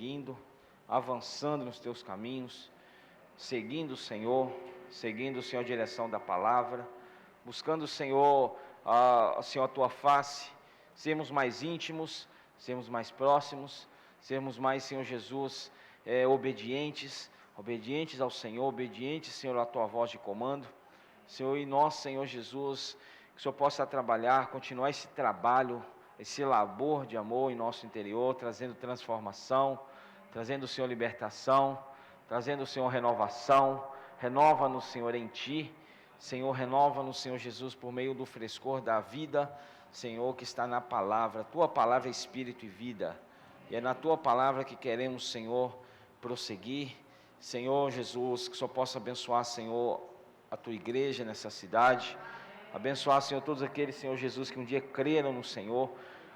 seguindo, avançando nos teus caminhos, seguindo o Senhor a direção da palavra, buscando, Senhor, Senhor, a tua face, sermos mais íntimos, sermos mais próximos, sermos mais, Senhor Jesus, obedientes ao Senhor, obedientes, Senhor, à tua voz de comando. Senhor, e nós, Senhor Jesus, que o Senhor possa trabalhar, continuar esse trabalho, esse labor de amor em nosso interior, trazendo transformação, trazendo, Senhor, libertação, trazendo, Senhor, renovação. Renova-nos, Senhor, em Ti. Senhor, renova-nos, Senhor Jesus, por meio do frescor da vida, Senhor, que está na palavra. Tua palavra é espírito e vida, e é na Tua palavra que queremos, Senhor, prosseguir. Senhor Jesus, que o Senhor possa abençoar, Senhor, a Tua igreja nessa cidade. Abençoar, Senhor, todos aqueles, Senhor Jesus, que um dia creram no Senhor,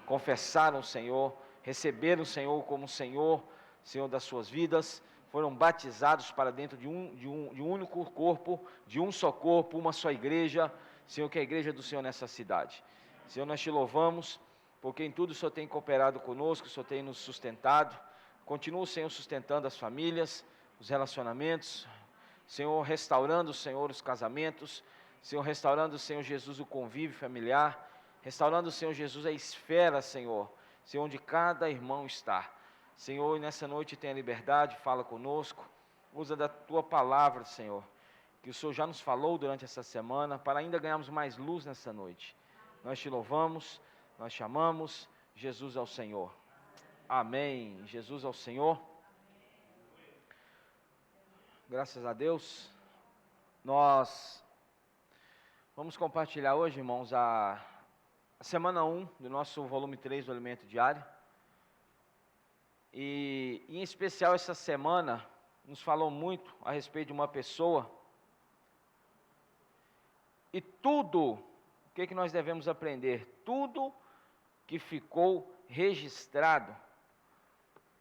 confessaram o Senhor, receberam o Senhor como Senhor, Senhor das suas vidas, foram batizados para dentro de um único corpo, de um só corpo, uma só igreja, Senhor, que é a igreja do Senhor nessa cidade. Senhor, nós Te louvamos, porque em tudo o Senhor tem cooperado conosco, o Senhor tem nos sustentado. Continua, Senhor, sustentando as famílias, os relacionamentos, Senhor, restaurando, Senhor, os casamentos, Senhor, restaurando, Senhor Jesus, o convívio familiar, restaurando, Senhor Jesus, a esfera, Senhor, onde cada irmão está. Senhor, nessa noite tenha liberdade, fala conosco, usa da Tua palavra, Senhor, que o Senhor já nos falou durante essa semana, para ainda ganharmos mais luz nessa noite. Nós Te louvamos, nós Te amamos, Jesus é o Senhor. Amém. Jesus é o Senhor. Graças a Deus. Nós vamos compartilhar hoje, irmãos, a semana 1 do nosso volume 3 do Alimento Diário. E em especial essa semana nos falou muito a respeito de uma pessoa. E tudo, o que nós devemos aprender? Tudo que ficou registrado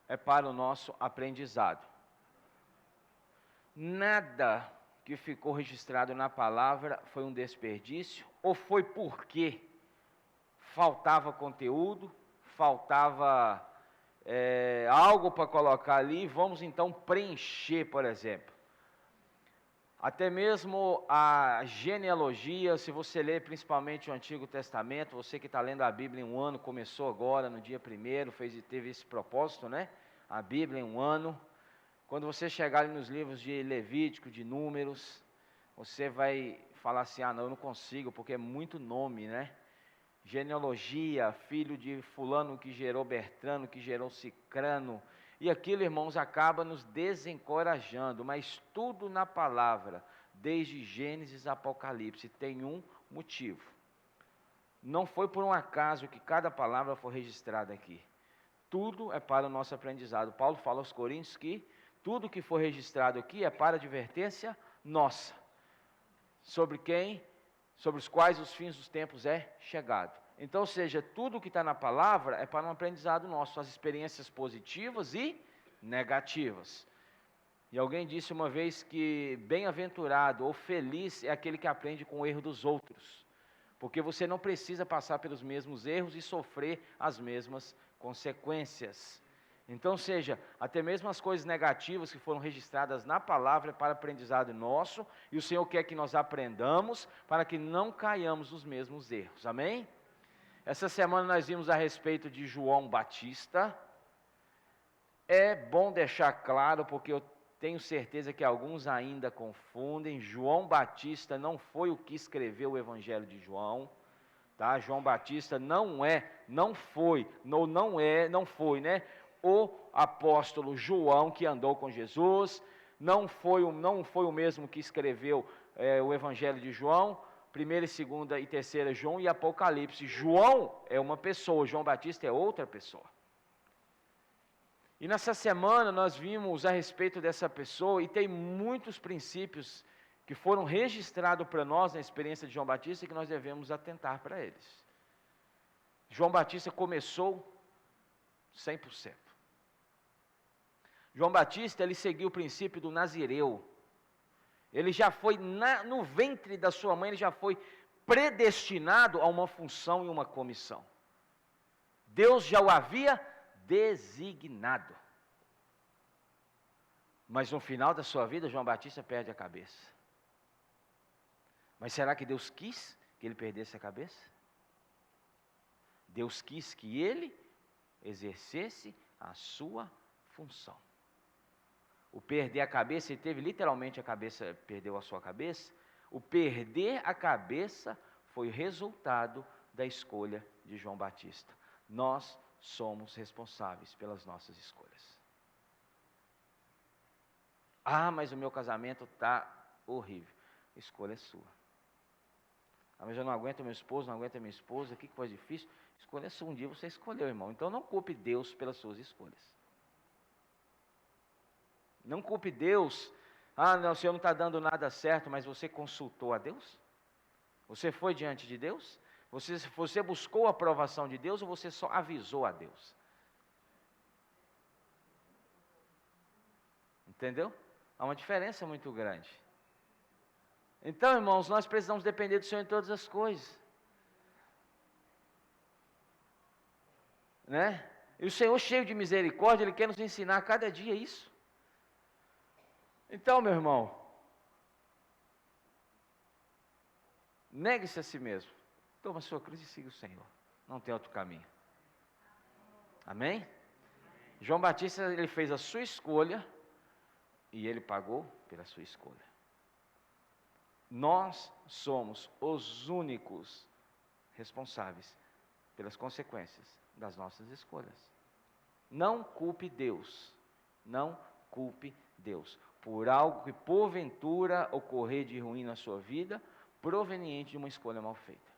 é para o nosso aprendizado. Nada que ficou registrado na palavra foi um desperdício, ou foi porque faltava conteúdo, faltava algo para colocar ali, vamos então preencher, por exemplo. Até mesmo a genealogia, se você ler principalmente o Antigo Testamento, você que está lendo a Bíblia em um ano, começou agora no dia 1º, teve esse propósito, né? A Bíblia em um ano. Quando você chegar ali nos livros de Levítico, de Números, você vai falar assim, não, eu não consigo, porque é muito nome, né? Genealogia, filho de fulano que gerou Bertrano, que gerou Cicrano, e aquilo, irmãos, acaba nos desencorajando, mas tudo na palavra, desde Gênesis a Apocalipse, tem um motivo. Não foi por um acaso que cada palavra foi registrada aqui. Tudo é para o nosso aprendizado. Paulo fala aos Coríntios que tudo que foi registrado aqui é para advertência nossa. Sobre quem? Sobre os quais os fins dos tempos é chegado. Então, ou seja, tudo que está na palavra é para um aprendizado nosso, as experiências positivas e negativas. E alguém disse uma vez que bem-aventurado ou feliz é aquele que aprende com o erro dos outros, porque você não precisa passar pelos mesmos erros e sofrer as mesmas consequências. Então, seja, até mesmo as coisas negativas que foram registradas na palavra é para aprendizado nosso, e o Senhor quer que nós aprendamos para que não caiamos nos mesmos erros, amém? Essa semana nós vimos a respeito de João Batista. É bom deixar claro, porque eu tenho certeza que alguns ainda confundem, João Batista não foi o que escreveu o Evangelho de João, tá? João Batista não foi, né? O apóstolo João que andou com Jesus, não foi o mesmo que escreveu o Evangelho de João, 1ª, 2ª e 3ª João e Apocalipse. João é uma pessoa, João Batista é outra pessoa. E nessa semana nós vimos a respeito dessa pessoa, e tem muitos princípios que foram registrados para nós na experiência de João Batista e que nós devemos atentar para eles. João Batista começou 100%. João Batista, ele seguiu o princípio do Nazireu. Ele já foi, no ventre da sua mãe, ele já foi predestinado a uma função e uma comissão. Deus já o havia designado. Mas no final da sua vida, João Batista perde a cabeça. Mas será que Deus quis que ele perdesse a cabeça? Deus quis que ele exercesse a sua função. O perder a cabeça, ele teve literalmente a cabeça, perdeu a sua cabeça. O perder a cabeça foi resultado da escolha de João Batista. Nós somos responsáveis pelas nossas escolhas. Ah, mas o meu casamento está horrível. A escolha é sua. Ah, mas eu não aguento meu esposo, não aguento minha esposa, que coisa difícil. A escolha é sua, um dia você escolheu, irmão. Então não culpe Deus pelas suas escolhas. Não culpe Deus. Ah, não, o Senhor não está dando nada certo, mas você consultou a Deus? Você foi diante de Deus? Você buscou a aprovação de Deus ou você só avisou a Deus? Entendeu? Há uma diferença muito grande. Então, irmãos, nós precisamos depender do Senhor em todas as coisas. Né? E o Senhor, cheio de misericórdia, Ele quer nos ensinar a cada dia isso. Então, meu irmão, negue-se a si mesmo. Toma a sua cruz e siga o Senhor. Não tem outro caminho. Amém? João Batista, ele fez a sua escolha e ele pagou pela sua escolha. Nós somos os únicos responsáveis pelas consequências das nossas escolhas. Não culpe Deus. Não culpe Deus por algo que porventura ocorrer de ruim na sua vida, proveniente de uma escolha mal feita.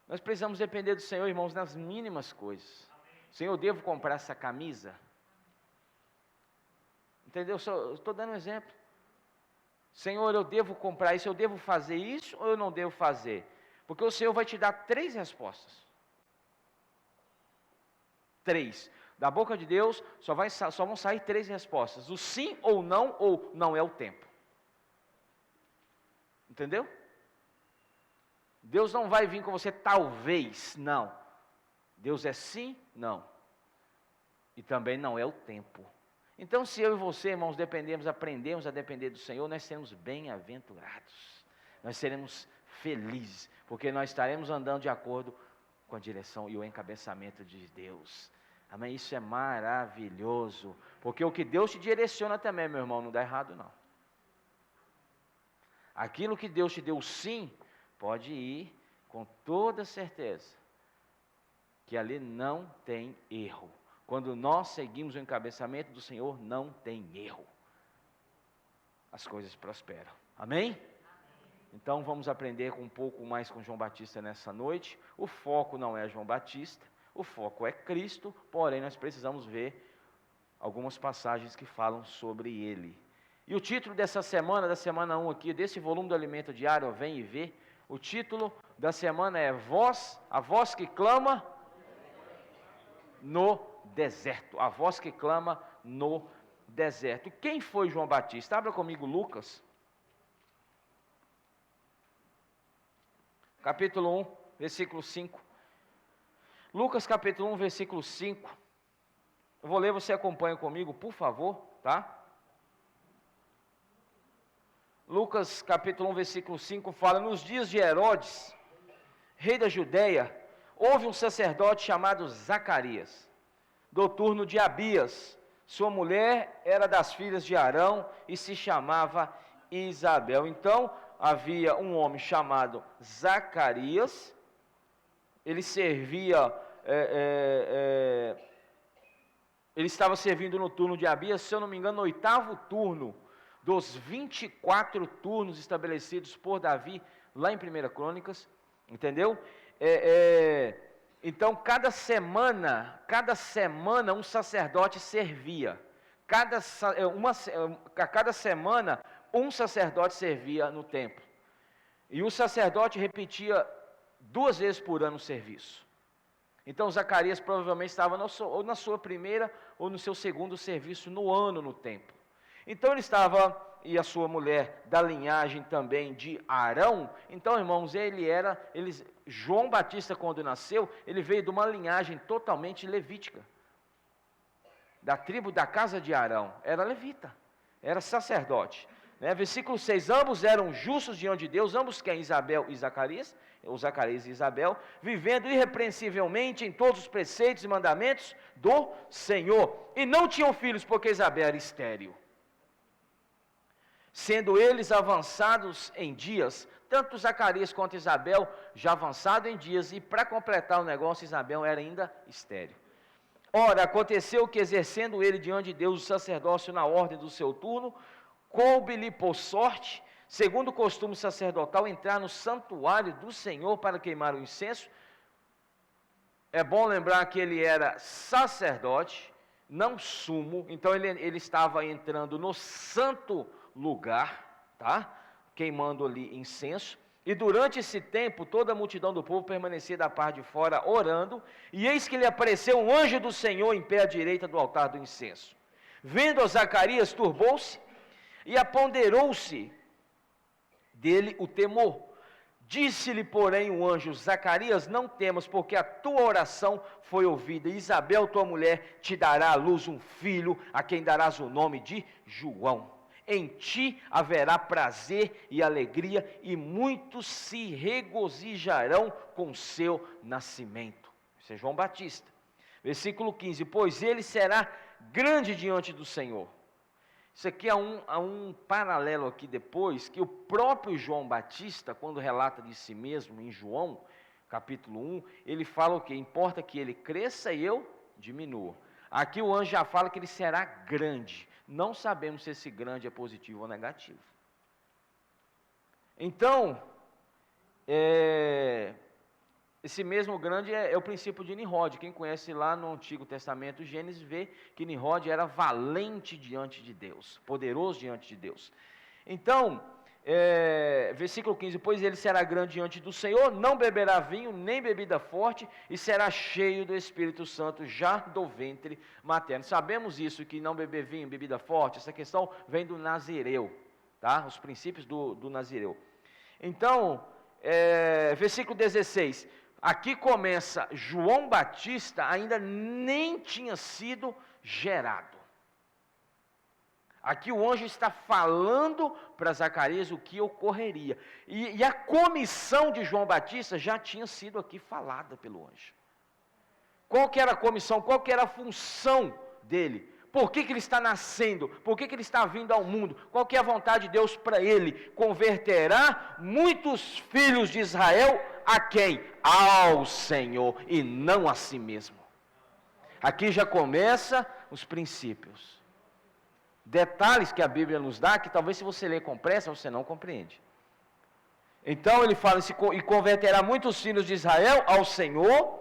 Nós precisamos depender do Senhor, irmãos, nas mínimas coisas. Senhor, eu devo comprar essa camisa? Entendeu? Estou dando um exemplo. Senhor, eu devo comprar isso, eu devo fazer isso ou eu não devo fazer? Porque o Senhor vai te dar 3 respostas. 3. Da boca de Deus só vão sair 3 respostas. O sim ou não é o tempo. Entendeu? Deus não vai vir com você talvez, não. Deus é sim, não. E também não é o tempo. Então, se eu e você, irmãos, aprendemos a depender do Senhor, nós seremos bem-aventurados. Nós seremos felizes, porque nós estaremos andando de acordo com a direção e o encabeçamento de Deus. Amém? Isso é maravilhoso, porque o que Deus te direciona também, meu irmão, não dá errado não. Aquilo que Deus te deu sim, pode ir com toda certeza, que ali não tem erro. Quando nós seguimos o encabeçamento do Senhor, não tem erro. As coisas prosperam. Amém? Então vamos aprender um pouco mais com João Batista nessa noite. O foco não é João Batista, o foco é Cristo, porém nós precisamos ver algumas passagens que falam sobre ele. E o título dessa semana, da semana 1 aqui, desse volume do Alimento Diário, Vem e Vê, o título da semana é a voz que clama no deserto. A voz que clama no deserto. Quem foi João Batista? Abra comigo Lucas, capítulo 1, versículo 5. Lucas capítulo 1, versículo 5. Eu vou ler, você acompanha comigo, por favor, tá? Lucas capítulo 1, versículo 5 fala: nos dias de Herodes, rei da Judeia, houve um sacerdote chamado Zacarias, do turno de Abias. Sua mulher era das filhas de Arão e se chamava Isabel. Então, havia um homem chamado Zacarias, ele servia, ele estava servindo no turno de Abias, se eu não me engano, no 8º turno, dos 24 turnos estabelecidos por Davi, lá em 1 Crônicas, entendeu? Então, cada semana um sacerdote servia. A cada semana, um sacerdote servia no templo. E o sacerdote repetia 2 vezes por ano o serviço. Então, Zacarias provavelmente estava ou na sua primeira ou no seu segundo serviço no ano no templo. Então, ele estava, e a sua mulher, da linhagem também de Arão. Então, irmãos, João Batista, quando nasceu, ele veio de uma linhagem totalmente levítica. da tribo da casa de Arão, era levita, era sacerdote. Versículo 6, ambos eram justos diante de Deus, ambos quem? Isabel e Zacarias, ou Zacarias e Isabel, vivendo irrepreensivelmente em todos os preceitos e mandamentos do Senhor, e não tinham filhos, porque Isabel era estéril. Sendo eles avançados em dias, tanto Zacarias quanto Isabel, já avançado em dias, e para completar o negócio, Isabel era ainda estéril. Ora, aconteceu que, exercendo ele diante de Deus o sacerdócio na ordem do seu turno, coube-lhe por sorte, segundo o costume sacerdotal, entrar no santuário do Senhor para queimar o incenso. É bom lembrar que ele era sacerdote, não sumo, então ele estava entrando no santo lugar, tá? Queimando ali incenso. E durante esse tempo, toda a multidão do povo permanecia da parte de fora, orando, e eis que lhe apareceu um anjo do Senhor em pé à direita do altar do incenso. Vendo a Zacarias, turbou-se, e apoderou-se dele o temor. Disse-lhe, porém, o anjo: Zacarias, não temas, porque a tua oração foi ouvida. Isabel, tua mulher, te dará à luz um filho, a quem darás o nome de João. Em ti haverá prazer e alegria, e muitos se regozijarão com seu nascimento. Esse é João Batista. Versículo 15, pois ele será grande diante do Senhor. Isso aqui há um paralelo aqui depois, que o próprio João Batista, quando relata de si mesmo, em João, capítulo 1, ele fala o quê? Importa que ele cresça e eu diminua. Aqui o anjo já fala que ele será grande. Não sabemos se esse grande é positivo ou negativo. Então, esse mesmo grande é o princípio de Nimrod. Quem conhece lá no Antigo Testamento, Gênesis, vê que Nimrod era valente diante de Deus, poderoso diante de Deus. Então, versículo 15, pois ele será grande diante do Senhor, não beberá vinho, nem bebida forte, e será cheio do Espírito Santo, já do ventre materno. Sabemos isso, que não beber vinho, bebida forte, essa questão vem do Nazireu, tá? Os princípios do Nazireu. Então, versículo 16, aqui começa, João Batista ainda nem tinha sido gerado. Aqui o anjo está falando para Zacarias o que ocorreria. E a comissão de João Batista já tinha sido aqui falada pelo anjo. Qual que era a comissão? Qual que era a função dele? Por que ele está nascendo? Por que ele está vindo ao mundo? Qual que é a vontade de Deus para ele? Converterá muitos filhos de Israel a quem? Ao Senhor, e não a si mesmo. Aqui já começa os princípios. Detalhes que a Bíblia nos dá, que talvez se você ler com pressa, você não compreende. Então ele fala, e converterá muitos filhos de Israel ao Senhor,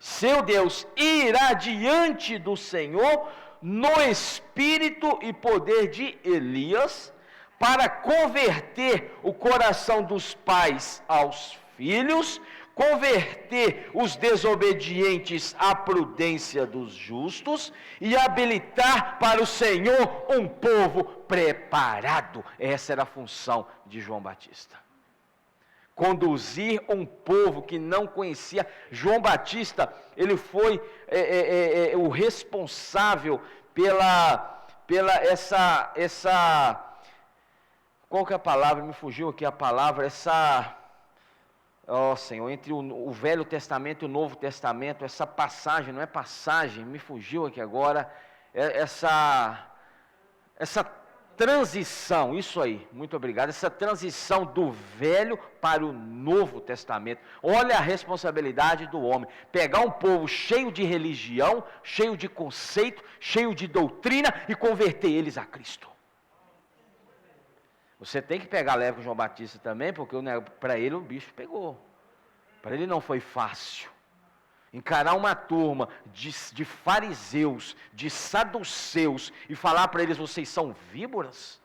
seu Deus, irá diante do Senhor, no espírito e poder de Elias, para converter o coração dos pais aos filhos, converter os desobedientes à prudência dos justos e habilitar para o Senhor um povo preparado. Essa era a função de João Batista. Conduzir um povo que não conhecia. João Batista, ele foi o responsável pela essa qual que é a palavra? Me fugiu aqui a palavra, Senhor, entre o Velho Testamento e o Novo Testamento, essa passagem, não é passagem, me fugiu aqui agora, essa transição, isso aí, muito obrigado, essa transição do Velho para o Novo Testamento. Olha a responsabilidade do homem, pegar um povo cheio de religião, cheio de conceito, cheio de doutrina e converter eles a Cristo. Você tem que pegar leve com João Batista também, porque para ele o bicho pegou. Para ele não foi fácil. Encarar uma turma de fariseus, de saduceus, e falar para eles, vocês são víboras?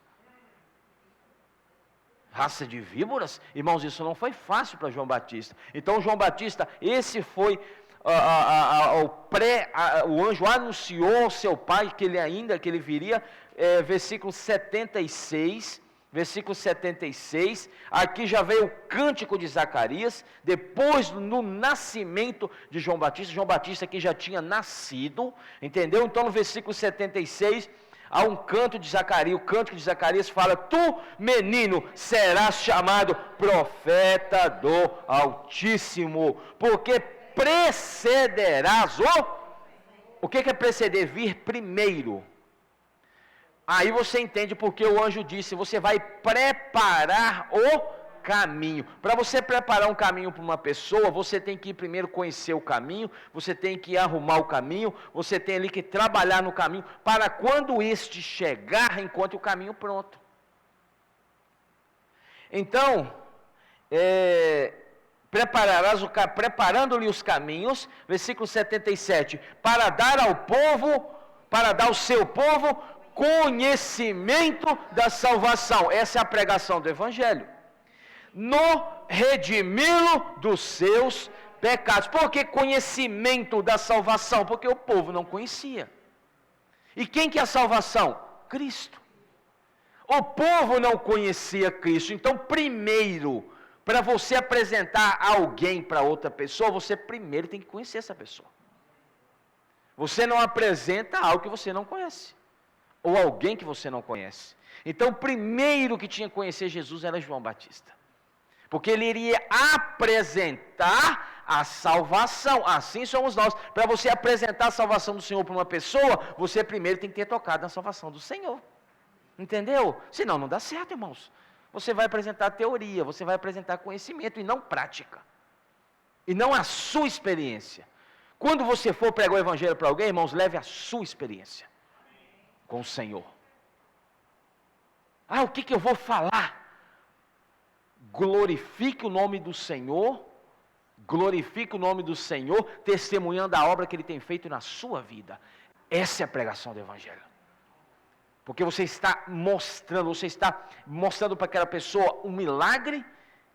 Raça de víboras? Irmãos, isso não foi fácil para João Batista. Então João Batista, esse foi o anjo anunciou ao seu pai que ele viria, versículo 76, versículo 76, aqui já veio o cântico de Zacarias, depois no nascimento de João Batista aqui já tinha nascido, entendeu? Então no versículo 76, há um canto de Zacarias, o cântico de Zacarias fala: tu, menino, serás chamado profeta do Altíssimo, porque precederás o que é preceder? Vir primeiro. Aí você entende porque o anjo disse: você vai preparar o caminho. Para você preparar um caminho para uma pessoa, você tem que primeiro conhecer o caminho, você tem que arrumar o caminho, você tem ali que trabalhar no caminho, para quando este chegar, encontre o caminho pronto. Então, preparando-lhe os caminhos, versículo 77, para dar ao seu povo conhecimento da salvação. Essa é a pregação do Evangelho. No redimi-lo dos seus pecados. Por que conhecimento da salvação? Porque o povo não conhecia. E quem que é a salvação? Cristo. O povo não conhecia Cristo. Então, primeiro, para você apresentar alguém para outra pessoa, você primeiro tem que conhecer essa pessoa. Você não apresenta algo que você não conhece, ou alguém que você não conhece. Então, o primeiro que tinha que conhecer Jesus era João Batista, porque ele iria apresentar a salvação. Assim somos nós. Para você apresentar a salvação do Senhor para uma pessoa, você primeiro tem que ter tocado na salvação do Senhor. Entendeu? Senão não dá certo, irmãos. Você vai apresentar teoria, você vai apresentar conhecimento e não prática, e não a sua experiência. Quando você for pregar o Evangelho para alguém, irmãos, leve a sua experiência com o Senhor. O que eu vou falar? Glorifique o nome do Senhor, testemunhando a obra que Ele tem feito na sua vida. Essa é a pregação do Evangelho. Porque você está mostrando para aquela pessoa um milagre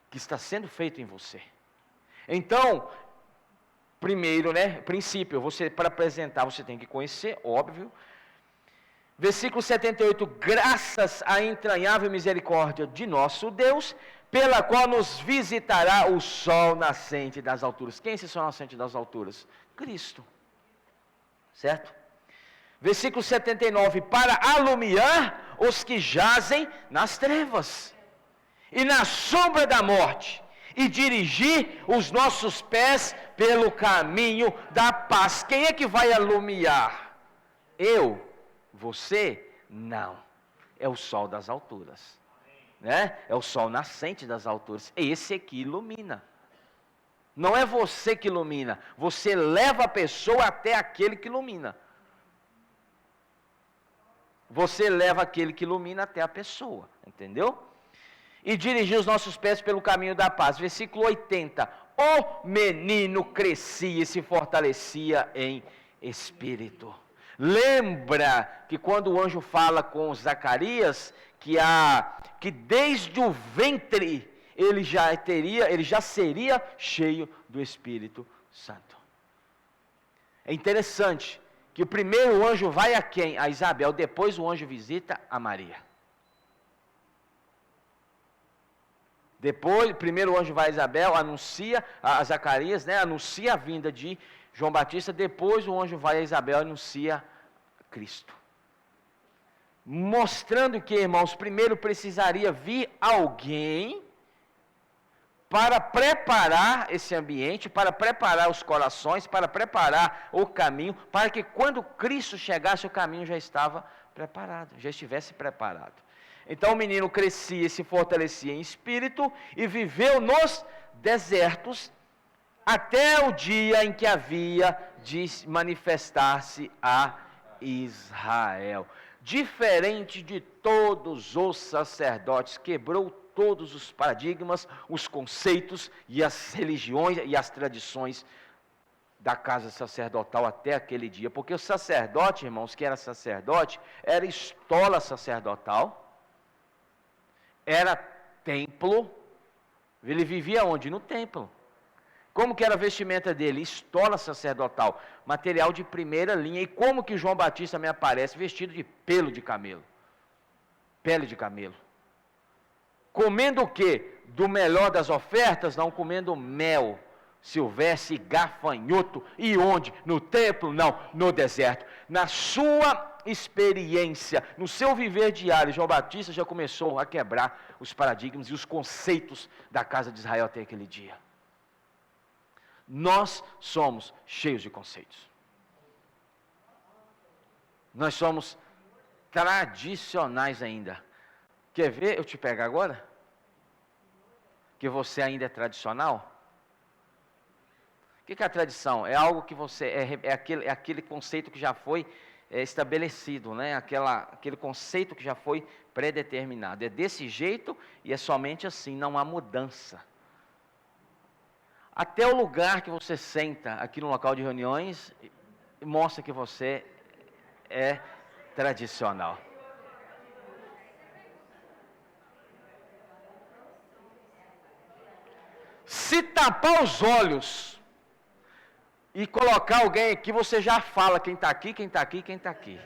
que está sendo feito em você. Então, primeiro, princípio, para apresentar, você tem que conhecer, óbvio. Versículo 78, graças à entranhável misericórdia de nosso Deus, pela qual nos visitará o sol nascente das alturas. Quem é esse sol nascente das alturas? Cristo. Certo? Versículo 79, para alumiar os que jazem nas trevas e na sombra da morte, e dirigir os nossos pés pelo caminho da paz. Quem é que vai alumiar? Eu? Você? Não. É o sol das alturas. É o sol nascente das alturas. É esse que ilumina. Não é você que ilumina. Você leva a pessoa até aquele que ilumina. Você leva aquele que ilumina até a pessoa. Entendeu? E dirigir os nossos pés pelo caminho da paz. Versículo 80. O menino crescia e se fortalecia em espírito. Lembra que quando o anjo fala com Zacarias, que desde o ventre ele já seria cheio do Espírito Santo. É interessante que o primeiro anjo vai a quem? A Isabel, depois o anjo visita a Maria. Depois, primeiro o anjo vai a Isabel, anuncia a Zacarias, anuncia a vinda de João Batista, depois o anjo vai a Isabel e anuncia Cristo. Mostrando que, irmãos, primeiro precisaria vir alguém para preparar esse ambiente, para preparar os corações, para preparar o caminho, para que quando Cristo chegasse, o caminho já estava preparado, já estivesse preparado. Então o menino crescia e se fortalecia em espírito e viveu nos desertos até o dia em que havia de manifestar-se a Israel. Diferente de todos os sacerdotes, quebrou todos os paradigmas, os conceitos e as religiões e as tradições da casa sacerdotal até aquele dia. Porque o sacerdote, irmãos, que era sacerdote, era estola sacerdotal, era templo. Ele vivia onde? No templo. Como que era a vestimenta dele? Estola sacerdotal, material de primeira linha. E como que João Batista me aparece? Vestido de pelo de camelo. Pele de camelo. Comendo o quê? Do melhor das ofertas? Não, comendo mel, silvestre, gafanhoto. E onde? No templo? Não, no deserto. Na sua experiência, no seu viver diário, João Batista já começou a quebrar os paradigmas e os conceitos da casa de Israel até aquele dia. Nós somos cheios de conceitos. Nós somos tradicionais ainda. Quer ver eu te pegar agora? Que você ainda é tradicional? O que é a tradição? É algo que você... É aquele conceito que já foi estabelecido, né? Aquele conceito que já foi predeterminado. É desse jeito e é somente assim, não há mudança. Até o lugar que você senta aqui no local de reuniões mostra que você é tradicional. Se tapar os olhos e colocar alguém aqui, você já fala quem está aqui, quem está aqui, quem está aqui.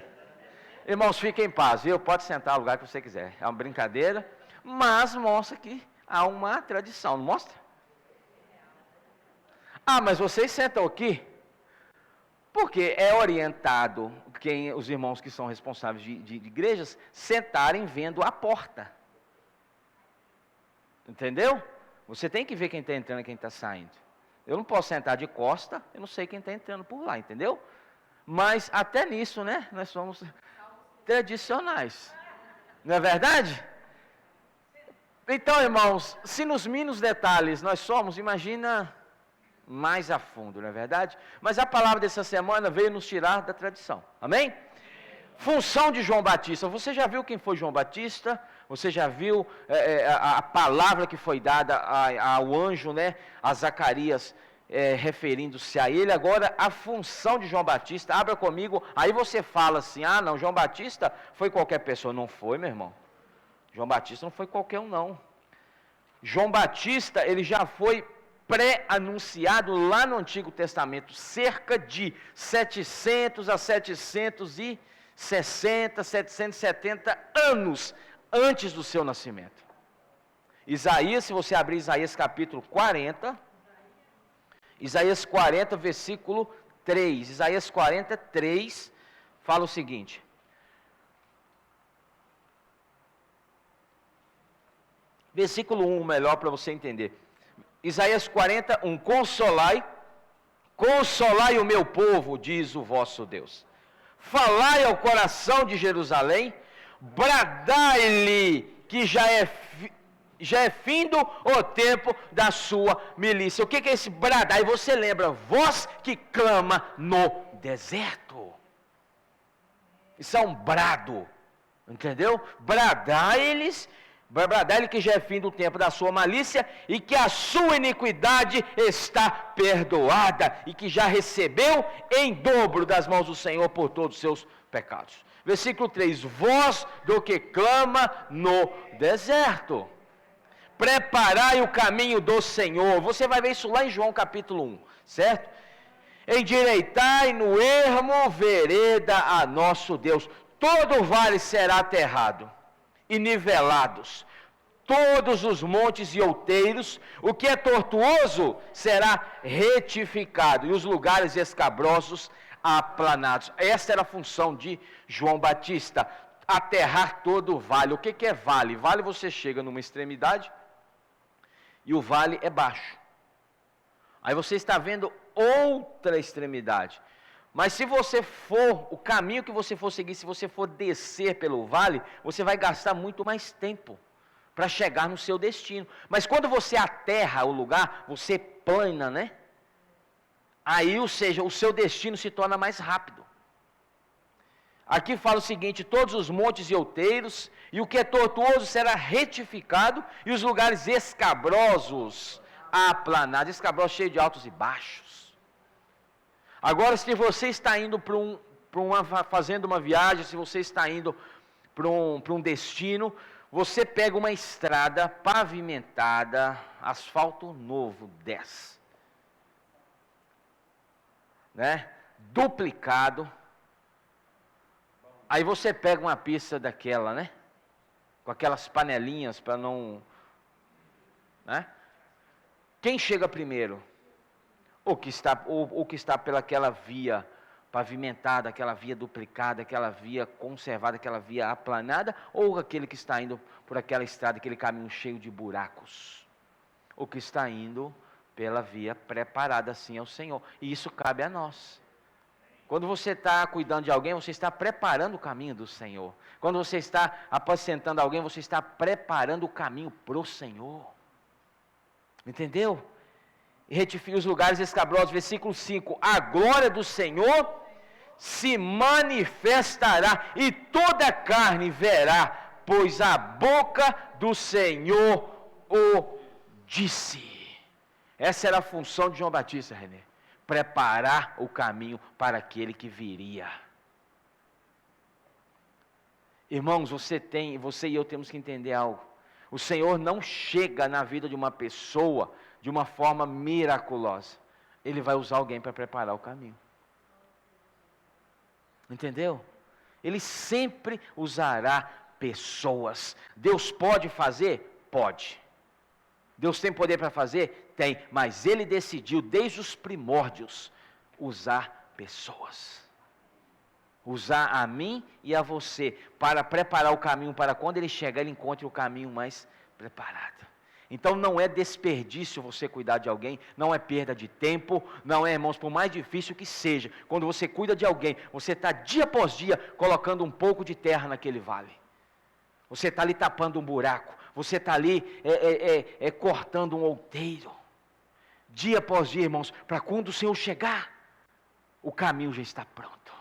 Irmãos, fiquem em paz, viu? Pode sentar no lugar que você quiser. É uma brincadeira, mas mostra que há uma tradição, não mostra? Ah, mas vocês sentam aqui porque é orientado os irmãos que são responsáveis de igrejas sentarem vendo a porta. Entendeu? Você tem que ver quem está entrando e quem está saindo. Eu não posso sentar de costa, eu não sei quem está entrando por lá, entendeu? Mas até nisso, né? Nós somos tradicionais. Não é verdade? Então, irmãos, se nos mínimos detalhes nós somos, imagina mais a fundo, não é verdade? Mas a palavra dessa semana veio nos tirar da tradição. Amém? Função de João Batista. Você já viu quem foi João Batista? Você já viu a palavra que foi dada ao anjo, né? A Zacarias, referindo-se a ele. Agora, a função de João Batista, abra comigo. Aí você fala assim, ah não, João Batista foi qualquer pessoa. Não foi, meu irmão. João Batista não foi qualquer um, não. João Batista, ele já foi pré-anunciado lá no Antigo Testamento, cerca de 700 a 760, 770 anos antes do seu nascimento. Isaías, se você abrir Isaías capítulo 40, Isaías 40, versículo 3. Isaías 43 fala o seguinte: versículo 1, melhor para você entender. Isaías 41, consolai o meu povo, diz o vosso Deus. Falai ao coração de Jerusalém, bradai-lhe que já é findo o tempo da sua milícia. O que é esse bradar? Aí você lembra, voz que clama no deserto. Isso é um brado, entendeu? Bradai-lhe que já é fim do tempo da sua malícia e que a sua iniquidade está perdoada e que já recebeu em dobro das mãos do Senhor por todos os seus pecados. Versículo 3, voz do que clama no deserto. Preparai o caminho do Senhor. Você vai ver isso lá em João capítulo 1, certo? Endireitai no ermo vereda a nosso Deus. Todo vale será aterrado e nivelados, todos os montes e outeiros, o que é tortuoso será retificado, e os lugares escabrosos aplanados. Essa era a função de João Batista, aterrar todo o vale. O que é vale? Vale, você chega numa extremidade, e o vale é baixo. Aí você está vendo outra extremidade. Mas se você for, o caminho que você for seguir, se você for descer pelo vale, você vai gastar muito mais tempo para chegar no seu destino. Mas quando você aterra o lugar, você plana, né? Aí, ou seja, o seu destino se torna mais rápido. Aqui fala o seguinte, todos os montes e outeiros, e o que é tortuoso será retificado, e os lugares escabrosos aplanados. Escabrosos cheio de altos e baixos. Agora, se você está indo fazendo uma viagem, se você está indo para um destino, você pega uma estrada pavimentada, asfalto novo, 10. Né? Duplicado. Aí você pega uma pista daquela, né? Com aquelas panelinhas para não né? Quem chega primeiro? O que está pelaquela via pavimentada, aquela via duplicada, aquela via conservada, aquela via aplanada, ou aquele que está indo por aquela estrada, aquele caminho cheio de buracos? O que está indo pela via preparada, assim é o Senhor. E isso cabe a nós. Quando você está cuidando de alguém, você está preparando o caminho do Senhor. Quando você está apacentando alguém, você está preparando o caminho para o Senhor. Entendeu? E retifique os lugares escabrosos, versículo 5. A glória do Senhor se manifestará, e toda carne verá, pois a boca do Senhor o disse. Essa era a função de João Batista, Renê. Preparar o caminho para aquele que viria. Irmãos, você e eu temos que entender algo. O Senhor não chega na vida de uma pessoa de uma forma miraculosa. Ele vai usar alguém para preparar o caminho. Entendeu? Ele sempre usará pessoas. Deus pode fazer? Pode. Deus tem poder para fazer? Tem. Mas Ele decidiu desde os primórdios usar pessoas. Usar a mim e a você para preparar o caminho para quando Ele chegar, Ele encontre o caminho mais preparado. Então não é desperdício você cuidar de alguém, não é perda de tempo, não é, irmãos, por mais difícil que seja. Quando você cuida de alguém, você está dia após dia colocando um pouco de terra naquele vale. Você está ali tapando um buraco, você está ali cortando um outeiro. Dia após dia, irmãos, para quando o Senhor chegar, o caminho já está pronto.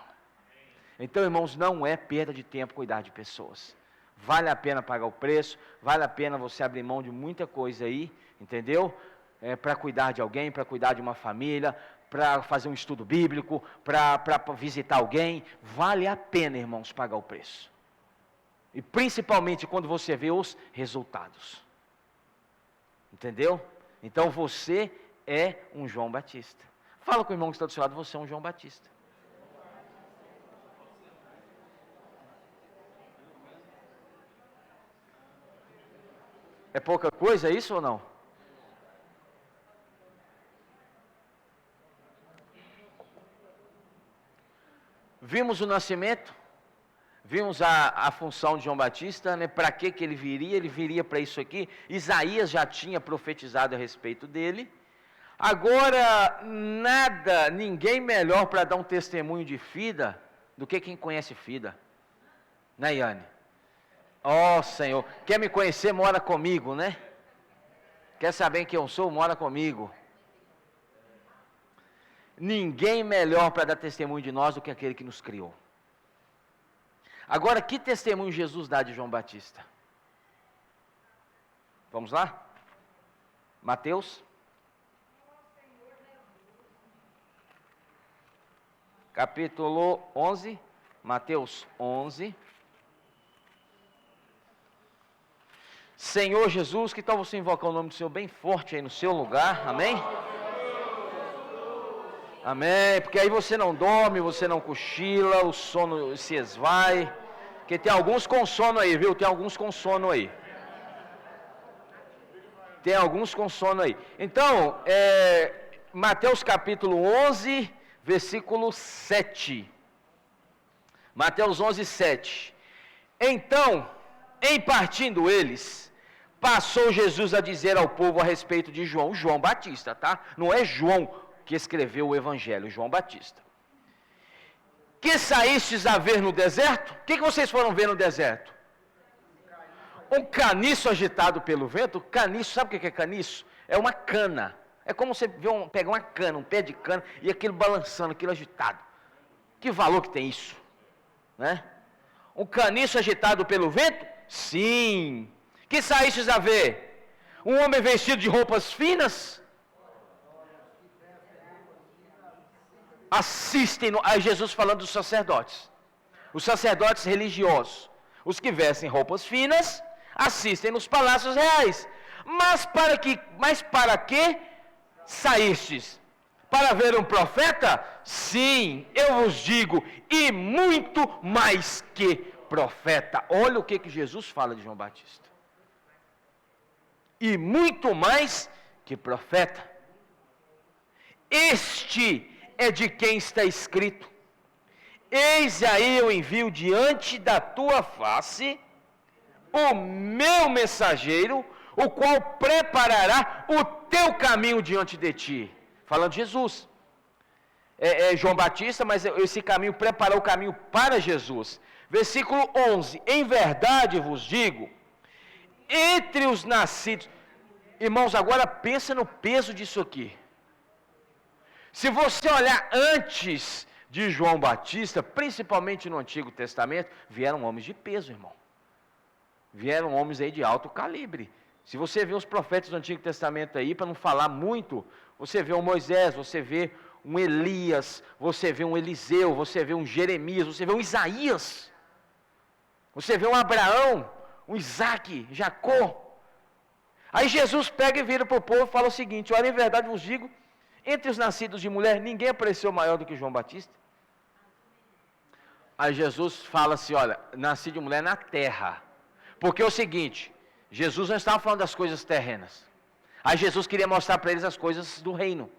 Então, irmãos, não é perda de tempo cuidar de pessoas. Vale a pena pagar o preço, vale a pena você abrir mão de muita coisa aí, entendeu? Para cuidar de alguém, para cuidar de uma família, para fazer um estudo bíblico, para visitar alguém. Vale a pena, irmãos, pagar o preço. E principalmente quando você vê os resultados. Entendeu? Então você é um João Batista. Fala com o irmão que está do seu lado, você é um João Batista. É pouca coisa isso ou não? Vimos o nascimento, vimos a função de João Batista, né? Para que ele viria? Ele viria para isso aqui. Isaías já tinha profetizado a respeito dele. Agora, ninguém melhor para dar um testemunho de vida do que quem conhece vida. Né, Yane? Ó Senhor, quer me conhecer, mora comigo, né? Quer saber quem eu sou, mora comigo. Ninguém melhor para dar testemunho de nós do que aquele que nos criou. Agora, que testemunho Jesus dá de João Batista? Vamos lá? Mateus. Capítulo 11. Mateus 11. Senhor Jesus, que tal você invocar o nome do Senhor bem forte aí no seu lugar, amém? Amém, porque aí você não dorme, você não cochila, o sono se esvai, porque tem alguns com sono aí, viu? Tem alguns com sono aí. Tem alguns com sono aí. Então, Mateus capítulo 11, versículo 7. Mateus 11, 7. Então, em partindo eles, passou Jesus a dizer ao povo a respeito de João Batista, tá? Não é João que escreveu o Evangelho, João Batista. Que saístes a ver no deserto? O que vocês foram ver no deserto? Um caniço agitado pelo vento. Caniço, sabe o que é caniço? É uma cana. É como você pegar uma cana, um pé de cana, e aquilo balançando, aquilo agitado. Que valor que tem isso? Né? Um caniço agitado pelo vento? Sim. Que saístes a ver? Um homem vestido de roupas finas? Assistem a Jesus falando dos sacerdotes. Os sacerdotes religiosos. Os que vestem roupas finas, assistem nos palácios reais. Mas para que saístes? Para ver um profeta? Sim, eu vos digo, e muito mais que profeta. Olha o que Jesus fala de João Batista. e muito mais que profeta. Este é de quem está escrito: eis aí eu envio diante da tua face o meu mensageiro, o qual preparará o teu caminho diante de ti. Falando de Jesus. É João Batista, mas esse caminho preparou o caminho para Jesus. Versículo 11: em verdade vos digo, entre os nascidos... Irmãos, agora pensa no peso disso aqui. Se você olhar antes de João Batista, principalmente no Antigo Testamento, vieram homens de peso, irmão. Vieram homens aí de alto calibre. Se você vê os profetas do Antigo Testamento aí, para não falar muito, você vê um Moisés, você vê um Elias, você vê um Eliseu, você vê um Jeremias, você vê um Isaías, você vê um Abraão, um Isaac, Jacó. Aí Jesus pega e vira para o povo e fala o seguinte: olha, em verdade vos digo, entre os nascidos de mulher, ninguém apareceu maior do que João Batista. Aí Jesus fala assim: olha, nasci de mulher na terra. Porque é o seguinte, Jesus não estava falando das coisas terrenas. Aí Jesus queria mostrar para eles as coisas do reino.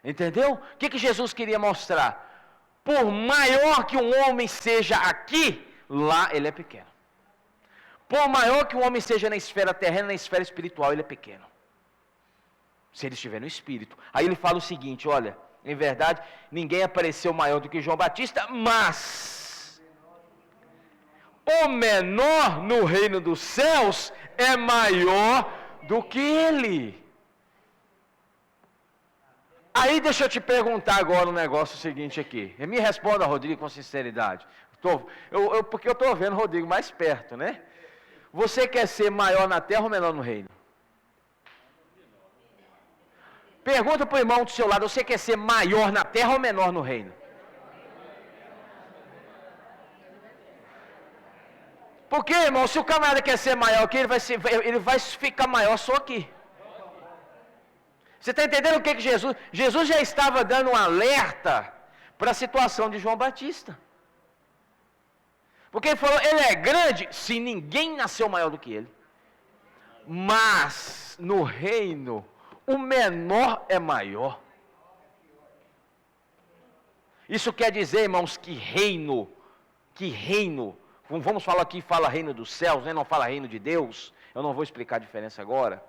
Entendeu? O que Jesus queria mostrar? Por maior que um homem seja aqui, lá ele é pequeno. Por maior que um homem seja na esfera terrena, na esfera espiritual, ele é pequeno. Se ele estiver no espírito. Aí ele fala o seguinte: olha, em verdade, ninguém apareceu maior do que João Batista, mas o menor no reino dos céus é maior do que ele. Aí deixa eu te perguntar agora um negócio seguinte aqui. Me responda, Rodrigo, com sinceridade. Porque eu estou vendo o Rodrigo mais perto, né? Você quer ser maior na terra ou menor no reino? Pergunta para o irmão do seu lado: você quer ser maior na terra ou menor no reino? Porque, irmão, se o camarada quer ser maior aqui, ele vai ficar maior só aqui. Você está entendendo o que Jesus... Jesus já estava dando um alerta para a situação de João Batista. Porque ele falou: ele é grande, se ninguém nasceu maior do que ele. Mas, no reino, o menor é maior. Isso quer dizer, irmãos, que reino, vamos falar aqui, fala reino dos céus, né? Não fala reino de Deus. Eu não vou explicar a diferença agora.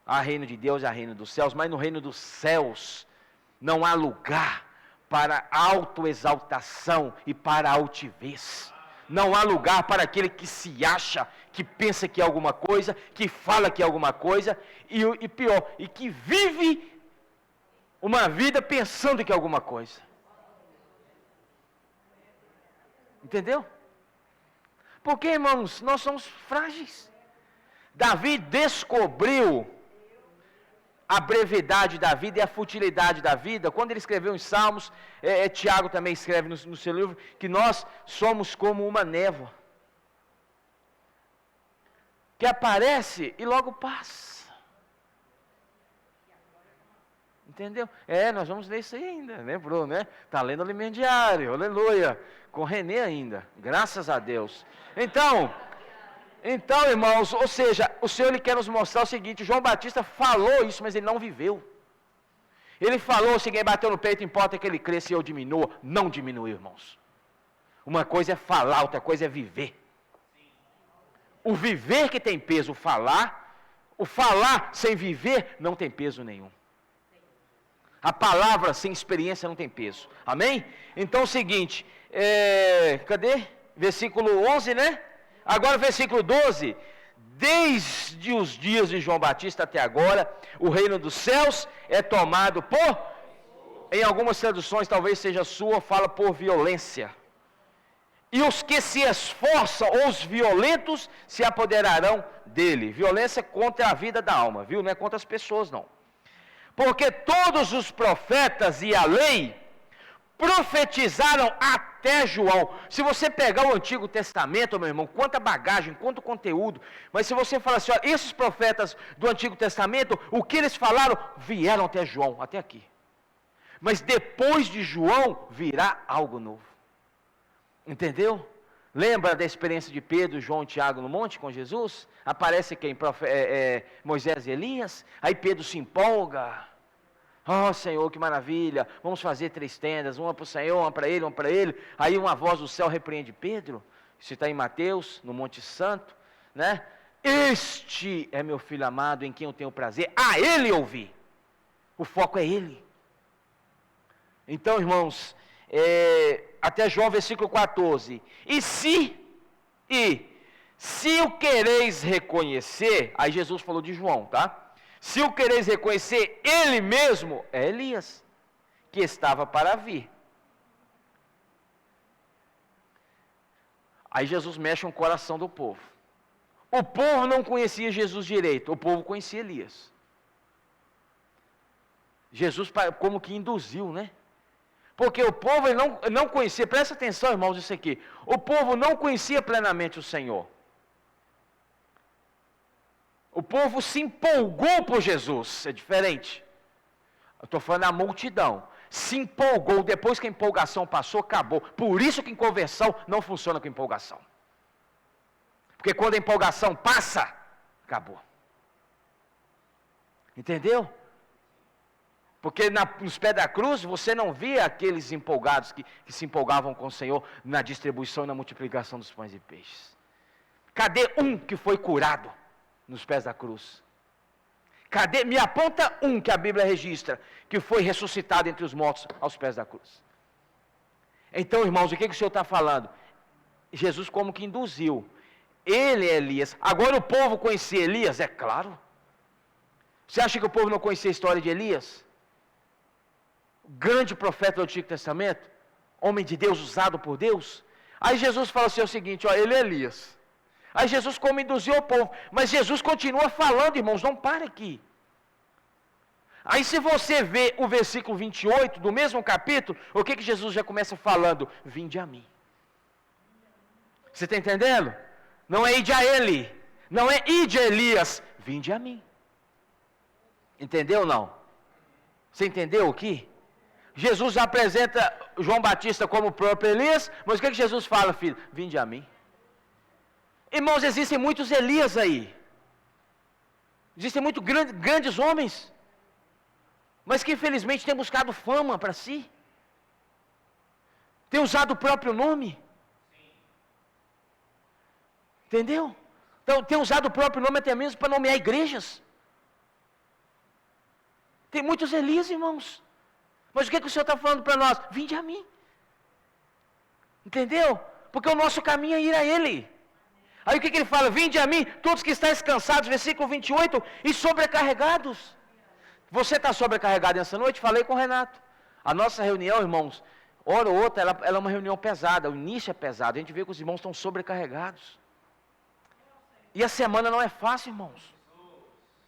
Há reino de Deus e há reino dos céus, mas no reino dos céus não há lugar para autoexaltação e para altivez. Não há lugar para aquele que se acha, que pensa que é alguma coisa, que fala que é alguma coisa, e pior, e que vive uma vida pensando que é alguma coisa. Entendeu? Porque, irmãos, nós somos frágeis. Davi descobriu a brevidade da vida e a futilidade da vida, quando ele escreveu em Salmos, Tiago também escreve no seu livro, que nós somos como uma névoa, que aparece e logo passa. Entendeu? Nós vamos ler isso aí ainda, lembrou, né? Está lendo o alimento diário, aleluia, com Renê ainda, graças a Deus. Então, irmãos, ou seja, o Senhor ele quer nos mostrar o seguinte: João Batista falou isso, mas ele não viveu. Ele falou o seguinte, bateu no peito, importa que ele cresça e eu diminua. Não diminuiu, irmãos. Uma coisa é falar, outra coisa é viver. O viver que tem peso, o falar sem viver não tem peso nenhum. A palavra sem experiência não tem peso. Amém? Então é o seguinte, cadê? Versículo 11, né? Agora versículo 12, desde os dias de João Batista até agora, o reino dos céus é tomado em algumas traduções, talvez seja sua, fala por violência. E os que se esforçam, ou os violentos, se apoderarão dele. Violência contra a vida da alma, viu? Não é contra as pessoas, não. Porque todos os profetas e a lei profetizaram até João. Se você pegar o Antigo Testamento, meu irmão, quanta bagagem, quanto conteúdo, mas se você falar assim, ó, esses profetas do Antigo Testamento, o que eles falaram, vieram até João, até aqui. Mas depois de João, virá algo novo. Entendeu? Lembra da experiência de Pedro, João e Tiago no monte com Jesus? Aparece quem? Moisés e Elias. Aí Pedro se empolga. Oh Senhor, que maravilha, vamos fazer 3 tendas, uma para o Senhor, uma para ele, uma para ele. Aí uma voz do céu repreende Pedro. Isso está em Mateus, no Monte Santo, né? Este é meu filho amado, em quem eu tenho prazer, a ele ouvir. O foco é ele. Então, irmãos, até João versículo 14. E se o quereis reconhecer, aí Jesus falou de João, tá? Se o quereis reconhecer, ele mesmo é Elias, que estava para vir. Aí Jesus mexe no coração do povo. O povo não conhecia Jesus direito, o povo conhecia Elias. Jesus como que induziu, né? Porque o povo ele não conhecia, presta atenção, irmãos, isso aqui. O povo não conhecia plenamente o Senhor. O povo se empolgou por Jesus, é diferente. Eu estou falando da multidão. Se empolgou, depois que a empolgação passou, acabou. Por isso que em conversão não funciona com empolgação. Porque quando a empolgação passa, acabou. Entendeu? Porque nos pés da cruz, você não via aqueles empolgados que se empolgavam com o Senhor na distribuição e na multiplicação dos pães e peixes. Cadê um que foi curado nos pés da cruz? Cadê? Me aponta um que a Bíblia registra, que foi ressuscitado entre os mortos aos pés da cruz. Então, irmãos, o que o Senhor está falando? Jesus como que induziu. Ele é Elias. Agora o povo conhecia Elias? É claro. Você acha que o povo não conhecia a história de Elias? Grande profeta do Antigo Testamento, homem de Deus, usado por Deus. Aí Jesus fala assim, o seguinte, ó, ele é Elias. Aí Jesus como induziu o povo, mas Jesus continua falando, irmãos, não para aqui. Aí se você vê o versículo 28 do mesmo capítulo, o que Jesus já começa falando? Vinde a mim. Você está entendendo? Não é ide a ele, não é ide a Elias, vinde a mim. Entendeu ou não? Você entendeu aqui? Jesus apresenta João Batista como o próprio Elias, mas o que Jesus fala, filho? Vinde a mim. Irmãos, existem muitos Elias aí. Existem muitos grandes homens, mas que infelizmente têm buscado fama para si. Têm usado o próprio nome. Entendeu? Então, têm usado o próprio nome até mesmo para nomear igrejas. Tem muitos Elias, irmãos. Mas o que o Senhor está falando para nós? Vinde a mim. Entendeu? Porque o nosso caminho é ir a Ele. Aí o que ele fala? Vinde a mim, todos que estáis cansados, versículo 28, e sobrecarregados. Você está sobrecarregado nessa noite? Falei com o Renato. A nossa reunião, irmãos, hora ou outra, ela é uma reunião pesada, o início é pesado. A gente vê que os irmãos estão sobrecarregados. E a semana não é fácil, irmãos.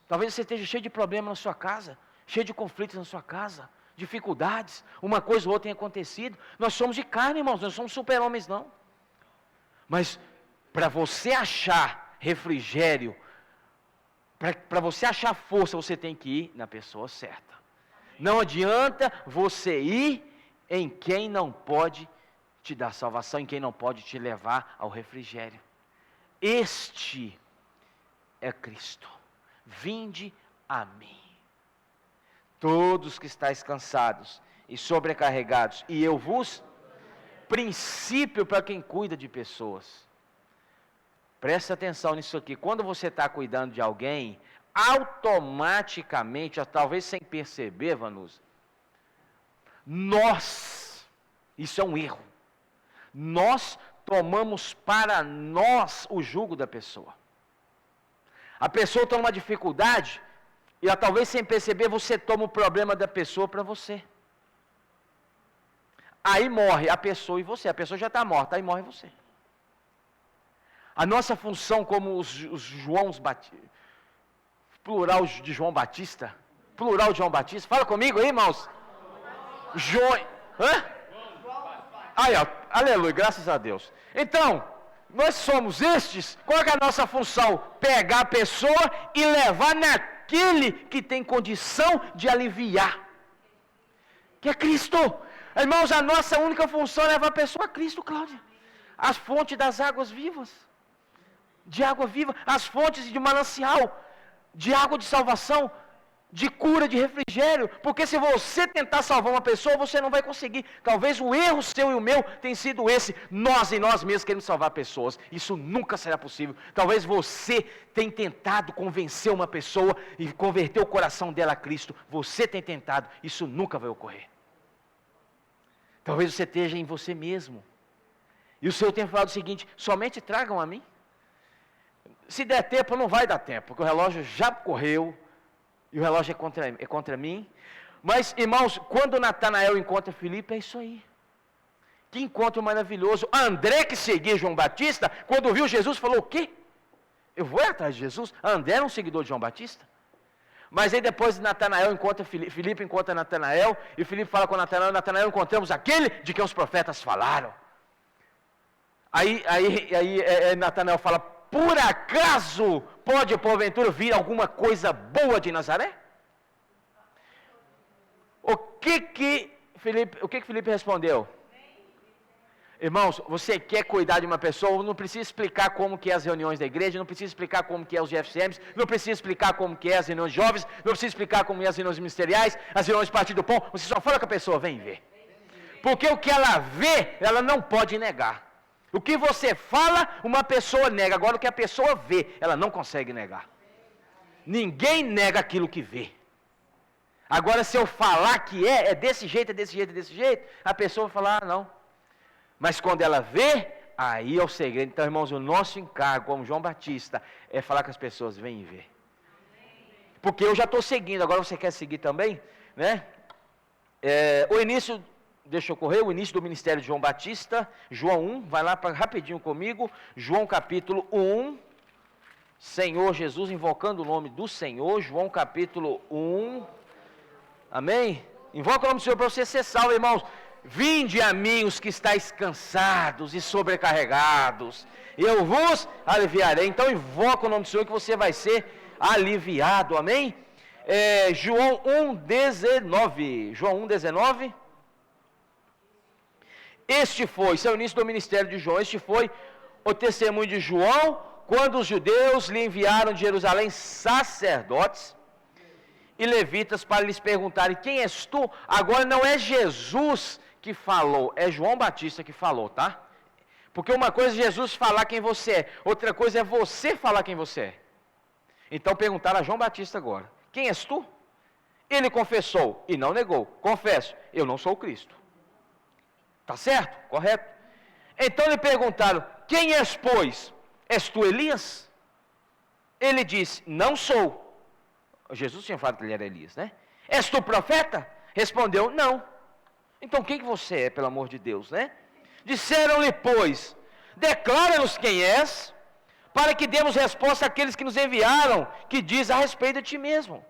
Talvez você esteja cheio de problemas na sua casa, cheio de conflitos na sua casa, dificuldades, uma coisa ou outra tem acontecido. Nós somos de carne, irmãos, nós não somos super-homens, não. Mas para você achar refrigério, para você achar força, você tem que ir na pessoa certa. Não adianta você ir em quem não pode te dar salvação, em quem não pode te levar ao refrigério. Este é Cristo. Vinde a mim. Todos que estáis cansados e sobrecarregados, e eu vos... Princípio para quem cuida de pessoas. Presta atenção nisso aqui. Quando você está cuidando de alguém, automaticamente, ou talvez sem perceber, Vanusa, isso é um erro, nós tomamos para nós o jugo da pessoa. A pessoa está numa dificuldade, e talvez sem perceber, você toma o problema da pessoa para você. Aí morre a pessoa e você. A pessoa já está morta, aí morre você. A nossa função como os Joãos Batista, plural de João Batista, fala comigo aí, irmãos. Aí, ó, aleluia, graças a Deus. Então, nós somos estes, qual é a nossa função? Pegar a pessoa e levar naquele que tem condição de aliviar, que é Cristo. Irmãos, a nossa única função é levar a pessoa a Cristo, Cláudia. as fontes das águas vivas, de água viva, as fontes de manancial, de água de salvação, de cura, de refrigério, porque se você tentar salvar uma pessoa, você não vai conseguir. Talvez o erro seu e o meu tenha sido esse, nós mesmos queremos salvar pessoas, isso nunca será possível. Talvez você tenha tentado convencer uma pessoa e converter o coração dela a Cristo, você tem tentado, isso nunca vai ocorrer. Talvez você esteja em você mesmo, e o Senhor tenha falado o seguinte: somente tragam a mim. Se der tempo, não vai dar tempo, porque o relógio já correu, e o relógio é contra mim. Mas, irmãos, quando Natanael encontra Filipe, é isso aí. Que encontro maravilhoso. André, que seguia João Batista, quando viu Jesus, falou: o quê? Eu vou atrás de Jesus? André era um seguidor de João Batista. Mas aí depois Natanael encontra Filipe, encontra Natanael, e Filipe fala com Natanael, encontramos aquele de quem os profetas falaram. Aí Natanael fala: por acaso pode porventura vir alguma coisa boa de Nazaré? O que Filipe respondeu? Irmãos, você quer cuidar de uma pessoa, não precisa explicar como que é as reuniões da igreja, não precisa explicar como que é os GFCMs, não precisa explicar como que é as reuniões de jovens, não precisa explicar como é as reuniões ministeriais, as reuniões de Partido do Pão, você só fala com a pessoa: vem ver. Porque o que ela vê, ela não pode negar. O que você fala, uma pessoa nega. Agora, o que a pessoa vê, ela não consegue negar. Ninguém nega aquilo que vê. Agora, se eu falar que é desse jeito, a pessoa vai falar: ah, não. Mas quando ela vê, aí é o segredo. Então, irmãos, o nosso encargo, como João Batista, é falar com as pessoas: vem ver. Porque eu já estou seguindo, agora você quer seguir também? Né? Deixa eu correr, o início do ministério de João Batista, João 1, vai lá rapidinho comigo, João capítulo 1, Senhor Jesus, invocando o nome do Senhor, João capítulo 1, amém? Invoca o nome do Senhor para você ser salvo, irmãos. Vinde a mim os que estáis cansados e sobrecarregados, eu vos aliviarei. Então invoca o nome do Senhor que você vai ser aliviado, amém? João 1,19, João 1,19. Esse é o início do ministério de João, este foi o testemunho de João, quando os judeus lhe enviaram de Jerusalém sacerdotes e levitas para lhes perguntarem: quem és tu? Agora não é Jesus que falou, é João Batista que falou, tá? Porque uma coisa é Jesus falar quem você é, outra coisa é você falar quem você é. Então perguntaram a João Batista agora: quem és tu? Ele confessou e não negou: confesso, eu não sou o Cristo. Está certo? Correto? Então lhe perguntaram: quem és, pois? És tu Elias? Ele disse: não sou. Jesus tinha falado que ele era Elias, né? És tu profeta? Respondeu: não. Então quem que você é, pelo amor de Deus, né? Disseram-lhe, pois: declara-nos quem és, para que demos resposta àqueles que nos enviaram, que diz a respeito de ti mesmo.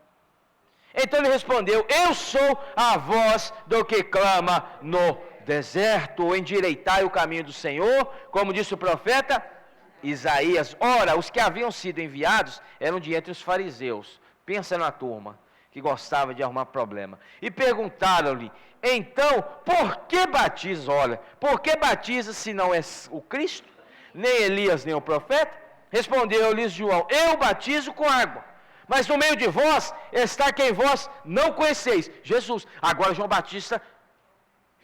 Então ele respondeu: eu sou a voz do que clama no deserto, endireitai o caminho do Senhor, como disse o profeta Isaías. Ora, os que haviam sido enviados eram de entre os fariseus. Pensa na turma que gostava de arrumar problema. E perguntaram-lhe: então, por que batizas? Olha, por que batizas se não és o Cristo, nem Elias, nem o profeta? Respondeu-lhes João: eu batizo com água, mas no meio de vós está quem vós não conheceis, Jesus. Agora João Batista,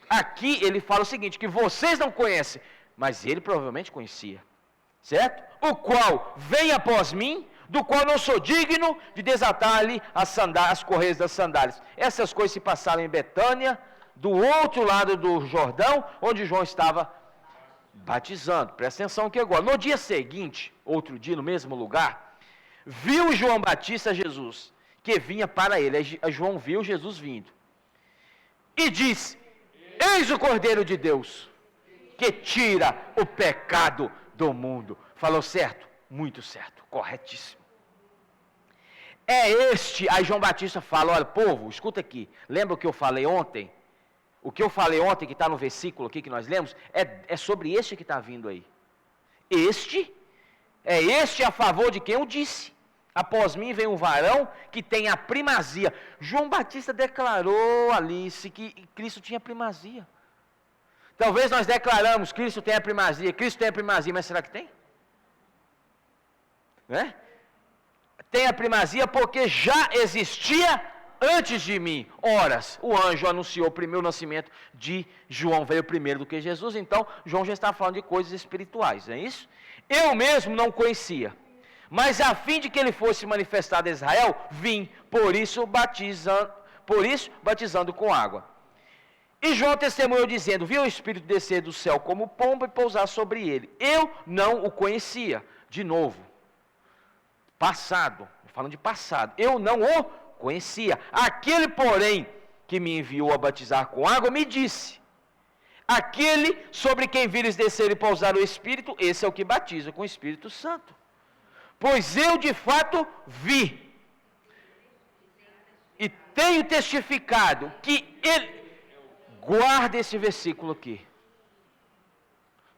aqui ele fala o seguinte: que vocês não conhecem, mas ele provavelmente conhecia, certo? O qual vem após mim, do qual não sou digno de desatar-lhe as correias das sandálias. Essas coisas se passaram em Betânia, do outro lado do Jordão, onde João estava batizando. Presta atenção aqui agora. No dia seguinte, outro dia, no mesmo lugar, viu João Batista Jesus, que vinha para ele. João viu Jesus vindo e disse: eis o Cordeiro de Deus, que tira o pecado do mundo. Falou certo? Muito certo, corretíssimo. É este, aí João Batista fala: olha, povo, escuta aqui, lembra o que eu falei ontem? O que eu falei ontem, que está no versículo aqui que nós lemos, é sobre este que está vindo aí. Este a favor de quem eu disse: após mim vem um varão que tem a primazia. João Batista declarou, Alice, que Cristo tinha primazia. Talvez nós declaramos, Cristo tem a primazia, mas será que tem? Né? Tem a primazia porque já existia antes de mim. Horas, o anjo anunciou primeiro o nascimento de João, veio primeiro do que Jesus, então João já está falando de coisas espirituais, não é isso? Eu mesmo não conhecia, mas a fim de que ele fosse manifestado a Israel, vim, por isso batizando com água. E João testemunhou dizendo, viu o Espírito descer do céu como pomba e pousar sobre ele. Eu não o conhecia. De novo, passado, falando de passado, eu não o conhecia. Aquele, porém, que me enviou a batizar com água, me disse, aquele sobre quem vires descer e pousar o Espírito, esse é o que batiza com o Espírito Santo. Pois eu de fato vi, e tenho testificado que ele... Guarda esse versículo aqui.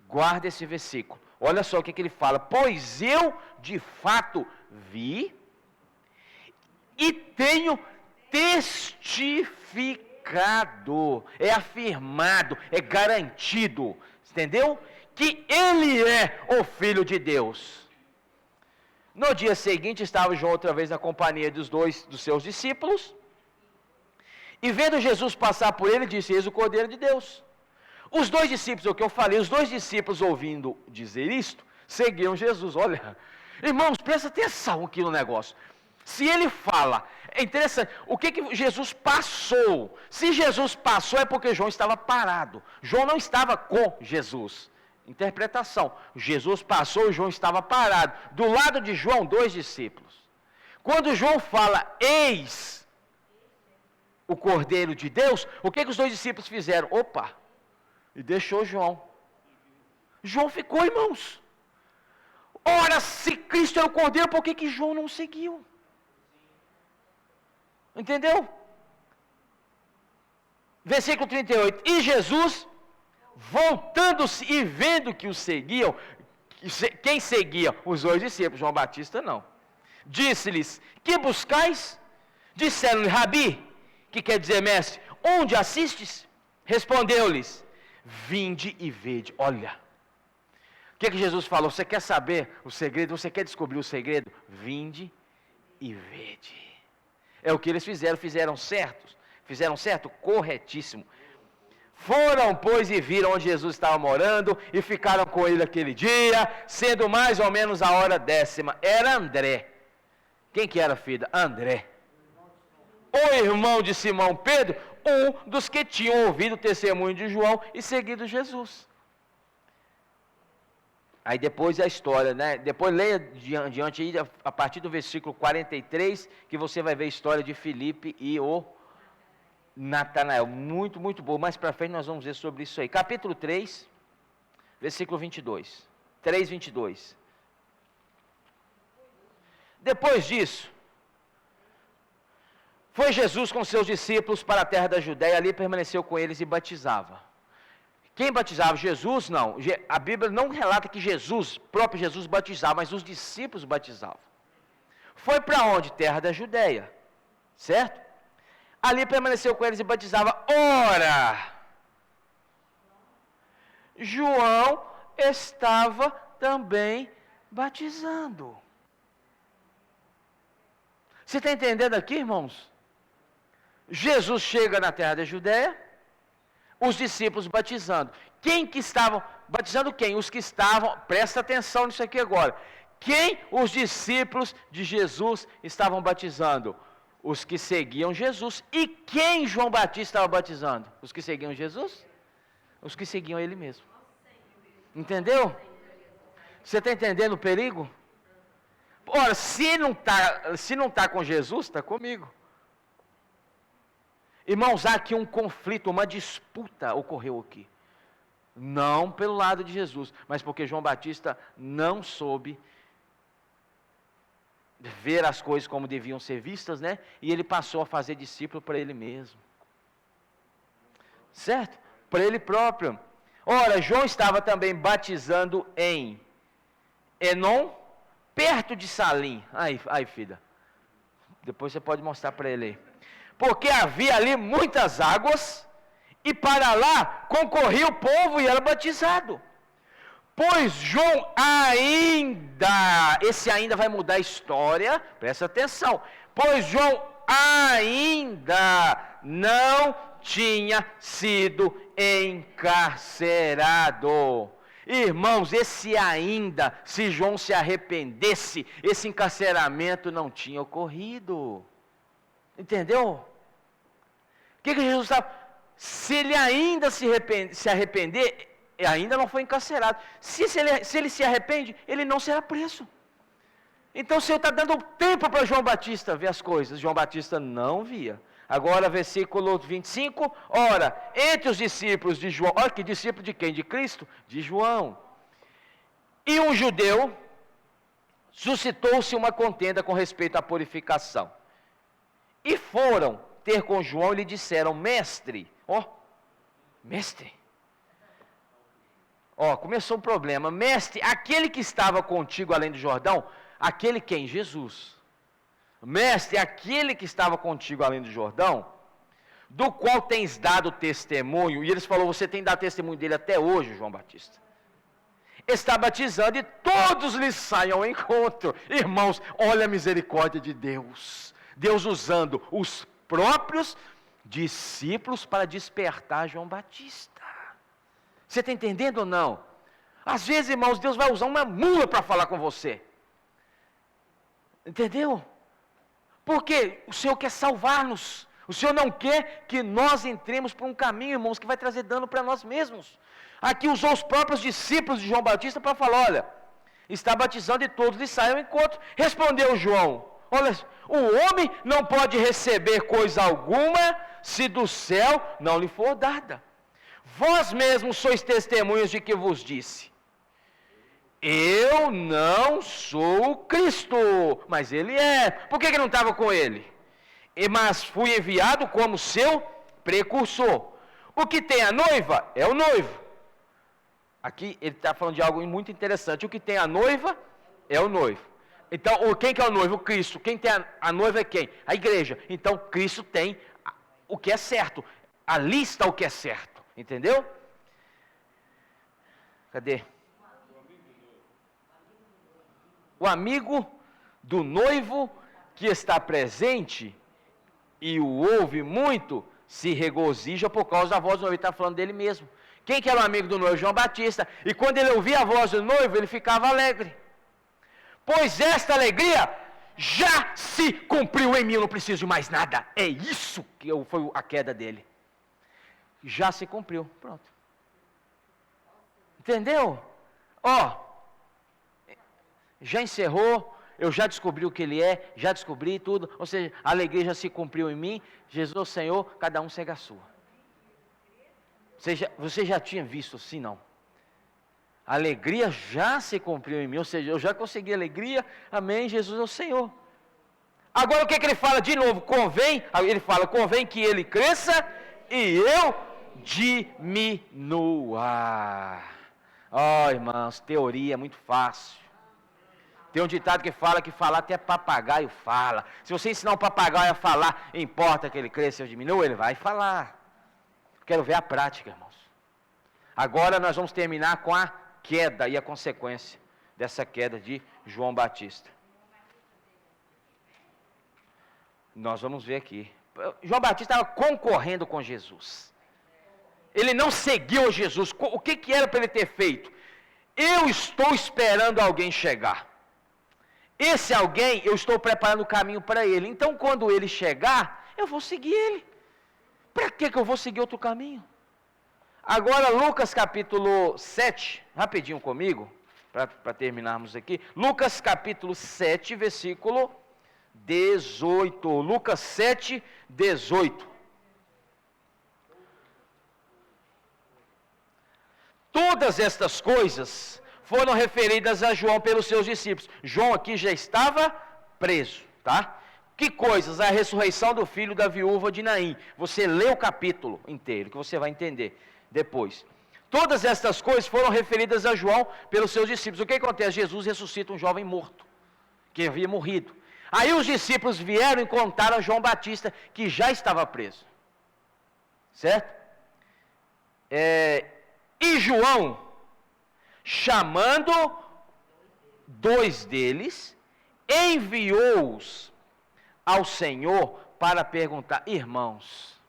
Guarda esse versículo. Olha só o que ele fala. Pois eu, de fato, vi e tenho testificado. É afirmado, é garantido. Entendeu? Que ele é o Filho de Deus. No dia seguinte, estava João outra vez na companhia dos seus discípulos. E vendo Jesus passar por ele, disse, eis o Cordeiro de Deus. Os dois discípulos, o que eu falei, os dois discípulos ouvindo dizer isto, seguiam Jesus. Olha, irmãos, presta atenção aqui no negócio. Se ele fala, é interessante, o que Jesus passou? Se Jesus passou é porque João estava parado. João não estava com Jesus. Interpretação, Jesus passou e João estava parado. Do lado de João, dois discípulos. Quando João fala, eis o Cordeiro de Deus, o que os dois discípulos fizeram? Opa, e deixou João. João ficou, irmãos. Ora, se Cristo é o Cordeiro, por que João não seguiu? Entendeu? Versículo 38. E Jesus, voltando-se e vendo que os seguiam, quem seguia? Os dois discípulos, João Batista não. Disse-lhes, que buscais? Disseram-lhe, Rabi, que quer dizer, mestre, onde assistes? Respondeu-lhes, vinde e vede. Olha, o que Jesus falou? Você quer saber o segredo? Você quer descobrir o segredo? Vinde e vede. É o que eles fizeram certo? Corretíssimo. Foram, pois, e viram onde Jesus estava morando, e ficaram com ele aquele dia, sendo mais ou menos a hora 10ª. Era André. Quem que era, filha? André. O irmão de Simão Pedro, um dos que tinham ouvido o testemunho de João e seguido Jesus. Aí depois a história, né? Depois leia diante aí, a partir do versículo 43, que você vai ver a história de Filipe e o Natanael. Muito, muito boa. Mais para frente nós vamos ver sobre isso aí. Capítulo 3, versículo 22. 3, 22. Depois disso, foi Jesus com seus discípulos para a terra da Judéia, ali permaneceu com eles e batizava. Quem batizava? Jesus? Não. A Bíblia não relata que próprio Jesus batizava, mas os discípulos batizavam. Foi para onde? Terra da Judéia. Certo? Ali permaneceu com eles e batizava. Ora, João estava também batizando. Você está entendendo aqui, irmãos? Jesus chega na terra da Judéia, os discípulos batizando. Quem que estavam, batizando quem? Os que estavam, presta atenção nisso aqui agora. Quem os discípulos de Jesus estavam batizando? Os que seguiam Jesus. E quem João Batista estava batizando? Os que seguiam Jesus? Os que seguiam ele mesmo. Entendeu? Você está entendendo o perigo? Ora, se não está com Jesus, está comigo. Irmãos, há aqui um conflito, uma disputa ocorreu aqui. Não pelo lado de Jesus, mas porque João Batista não soube ver as coisas como deviam ser vistas, né? E ele passou a fazer discípulo para ele mesmo. Certo? Para ele próprio. Ora, João estava também batizando em Enom, perto de Salim. Aí, filha. Depois você pode mostrar para ele aí. Porque havia ali muitas águas, E para lá concorria o povo e era batizado. Pois João ainda, esse ainda vai mudar a história, presta atenção. Pois João ainda não tinha sido encarcerado. Irmãos, esse ainda, se João se arrependesse, esse encarceramento não tinha ocorrido. Entendeu? O que Jesus estava... Se ele ainda se arrepender, ainda não foi encarcerado. Se ele se arrepende, ele não será preso. Então o Senhor está dando tempo para João Batista ver as coisas. João Batista não via. Agora, versículo 25. Ora, entre os discípulos de João... Olha que discípulo de quem? De Cristo? De João. E um judeu, suscitou-se uma contenda com respeito à purificação. E foram ter com João e lhe disseram, mestre, mestre, começou um problema, mestre, aquele que estava contigo além do Jordão, aquele quem? Jesus. Mestre, aquele que estava contigo além do Jordão, do qual tens dado testemunho, e eles falaram, você tem dado testemunho dele até hoje, João Batista, está batizando e todos lhe saem ao encontro. Irmãos, olha a misericórdia de Deus, Deus usando os próprios discípulos para despertar João Batista. Você está entendendo ou não? Às vezes, irmãos, Deus vai usar uma mula para falar com você. Entendeu? Porque o Senhor quer salvar-nos. O Senhor não quer que nós entremos por um caminho, irmãos, que vai trazer dano para nós mesmos. Aqui usou os próprios discípulos de João Batista para falar, olha, está batizando e todos lhe saem ao encontro. Respondeu João, olha, o homem não pode receber coisa alguma se do céu não lhe for dada. Vós mesmos sois testemunhas de que vos disse. Eu não sou o Cristo, mas ele é. Por que não estava com ele? Mas fui enviado como seu precursor. O que tem a noiva é o noivo. Aqui ele está falando de algo muito interessante. O que tem a noiva é o noivo. Então, quem que é o noivo? O Cristo. Quem tem a noiva é quem? A igreja. Então, Cristo tem o que é certo. Ali está o que é certo. Entendeu? Cadê? O amigo do noivo que está presente e o ouve muito, se regozija por causa da voz do noivo. Ele está falando dele mesmo. Quem que era o amigo do noivo? João Batista. E quando ele ouvia a voz do noivo, ele ficava alegre. Pois esta alegria já se cumpriu em mim, eu não preciso de mais nada. É isso que foi a queda dele. Já se cumpriu. Pronto. Entendeu? Já encerrou, eu já descobri o que ele é, já descobri tudo, ou seja, a alegria já se cumpriu em mim, Jesus é o Senhor, cada um segue a sua. Você já tinha visto assim, não? A alegria já se cumpriu em mim, ou seja, eu já consegui alegria, amém, Jesus é o Senhor. Agora o que ele fala de novo? Ele fala, convém que ele cresça e eu diminua. Irmãos, teoria é muito fácil. Tem um ditado que fala que falar até papagaio fala. Se você ensinar um papagaio a falar, importa que ele cresça ou diminua, ele vai falar. Quero ver a prática, irmãos. Agora nós vamos terminar com a queda e a consequência dessa queda de João Batista. Nós vamos ver aqui. João Batista estava concorrendo com Jesus. Ele não seguiu Jesus. O que era para ele ter feito? Eu estou esperando alguém chegar. Esse alguém, eu estou preparando o caminho para ele. Então, quando ele chegar, eu vou seguir ele. Para que eu vou seguir outro caminho? Agora, Lucas capítulo 7, rapidinho comigo, para terminarmos aqui. Lucas capítulo 7, versículo 18. Lucas 7, 18. Todas estas coisas foram referidas a João pelos seus discípulos. João aqui já estava preso, tá? Que coisas? A ressurreição do filho da viúva de Naim. Você lê o capítulo inteiro, que você vai entender depois. Todas estas coisas foram referidas a João pelos seus discípulos. O que acontece? Jesus ressuscita um jovem morto, que havia morrido. Aí os discípulos vieram e contaram a João Batista, que já estava preso. Certo? E João, chamando 2 deles, enviou-os ao Senhor para perguntar: irmãos,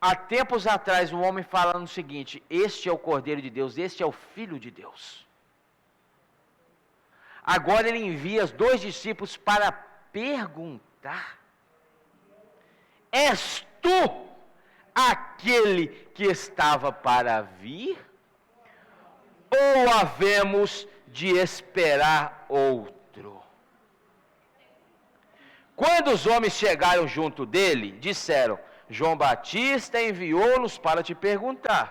há tempos atrás um homem falando o seguinte: este é o Cordeiro de Deus, este é o Filho de Deus. Agora ele envia os 2 discípulos para perguntar: és tu aquele que estava para vir? Ou havemos de esperar outro? Quando os homens chegaram junto dele, disseram: João Batista enviou-nos para te perguntar: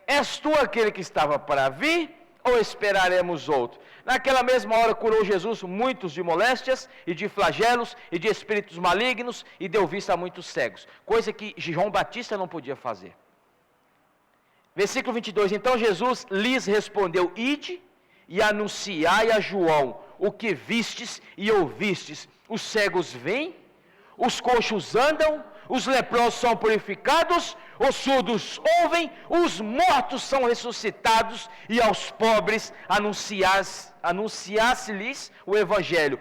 és tu aquele que estava para vir? Ou esperaremos outro? Naquela mesma hora curou Jesus muitos de moléstias e de flagelos e de espíritos malignos e deu vista a muitos cegos, coisa que João Batista não podia fazer. Versículo 22, então Jesus lhes respondeu: ide e anunciai a João o que vistes e ouvistes: os cegos vêm, os coxos andam, os leprosos são purificados, os surdos ouvem, os mortos são ressuscitados, e aos pobres anunciasse-lhes o Evangelho.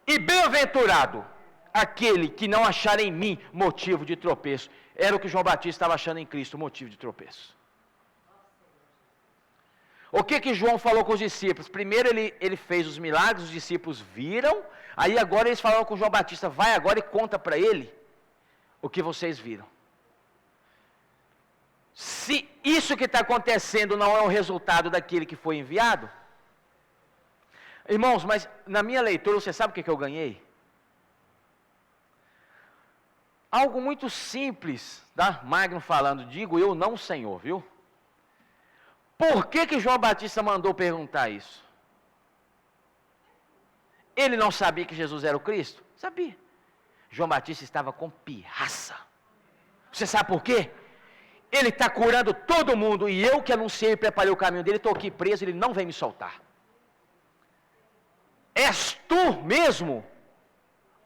E bem-aventurado aquele que não achar em mim motivo de tropeço. Era o que João Batista estava achando em Cristo, motivo de tropeço. O que João falou com os discípulos? Primeiro ele fez os milagres, os discípulos viram, aí agora eles falaram com João Batista: vai agora e conta para ele o que vocês viram. Se isso que está acontecendo não é o resultado daquele que foi enviado, irmãos, mas na minha leitura, você sabe o que eu ganhei? Algo muito simples, tá? Magno falando: digo eu, não o Senhor, viu? Por que João Batista mandou perguntar isso? Ele não sabia que Jesus era o Cristo? Sabia. João Batista estava com pirraça. Você sabe por quê? Ele está curando todo mundo, e eu que anunciei e preparei o caminho dele, estou aqui preso, ele não vem me soltar. És tu mesmo?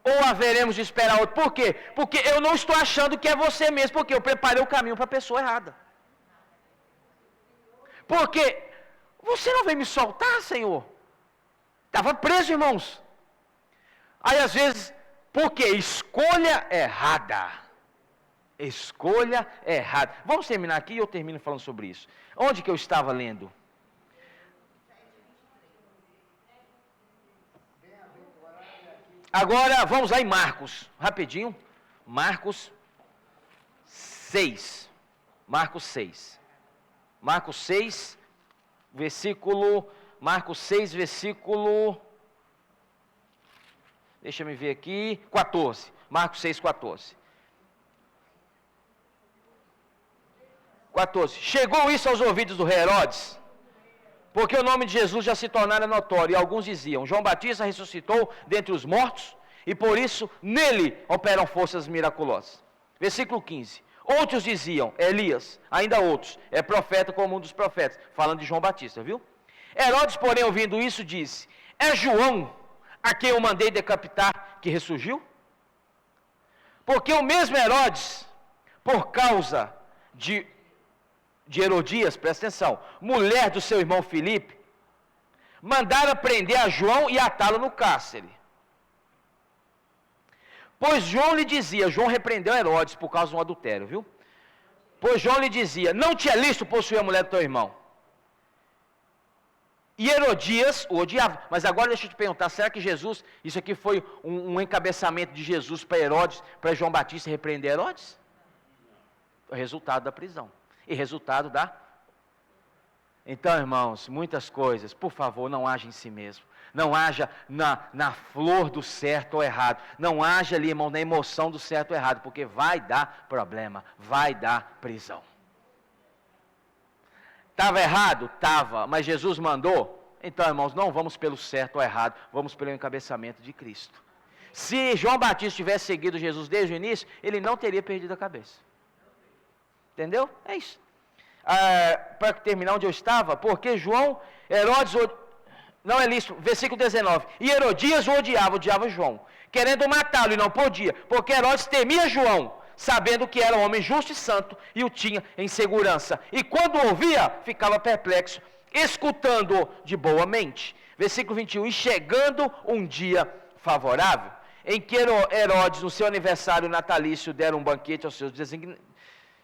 Ou haveremos de esperar outro? Por quê? Porque eu não estou achando que é você mesmo, porque eu preparei o caminho para a pessoa errada. Porque você não vem me soltar, Senhor? Estava preso, irmãos. Aí às vezes, porque escolha errada. Escolha errada. Vamos terminar aqui e eu termino falando sobre isso. Onde que eu estava lendo? Agora vamos lá em Marcos, rapidinho. Marcos 6. Marcos 6. Marcos 6, versículo. Marcos 6, versículo. Deixa eu me ver aqui. 14. Marcos 6, 14. 14. Chegou isso aos ouvidos do rei Herodes, porque o nome de Jesus já se tornara notório, e alguns diziam: João Batista ressuscitou dentre os mortos, e por isso nele operam forças miraculosas. Versículo 15. Outros diziam: Elias, ainda outros, é profeta como um dos profetas, falando de João Batista, viu? Herodes, porém, ouvindo isso, disse: é João, a quem eu mandei decapitar, que ressurgiu? Porque o mesmo Herodes, por causa de Herodias, presta atenção, mulher do seu irmão Filipe, mandaram prender a João e atá-lo no cárcere. Pois João lhe dizia, João repreendeu Herodes por causa de um adultério, viu? Pois João lhe dizia: não te é lícito possuir a mulher do teu irmão. E Herodias o odiava. Mas agora deixa eu te perguntar, será que Jesus, isso aqui foi um encabeçamento de Jesus para Herodes, para João Batista repreender Herodes? O resultado da prisão. E resultado da... Então, irmãos, muitas coisas, por favor, não haja em si mesmo. Não haja na flor do certo ou errado. Não haja ali, irmão, na emoção do certo ou errado, porque vai dar problema, vai dar prisão. Estava errado? Estava, mas Jesus mandou. Então, irmãos, não vamos pelo certo ou errado, vamos pelo encabeçamento de Cristo. Se João Batista tivesse seguido Jesus desde o início, ele não teria perdido a cabeça. Entendeu? É isso. Para terminar onde eu estava, porque Herodes não é lícito, versículo 19. E Herodias o odiava João, querendo matá-lo e não podia, porque Herodes temia João, sabendo que era um homem justo e santo e o tinha em segurança. E quando o ouvia, ficava perplexo, escutando-o de boa mente. Versículo 21. E chegando um dia favorável, em que Herodes, no seu aniversário natalício, deram um banquete aos seus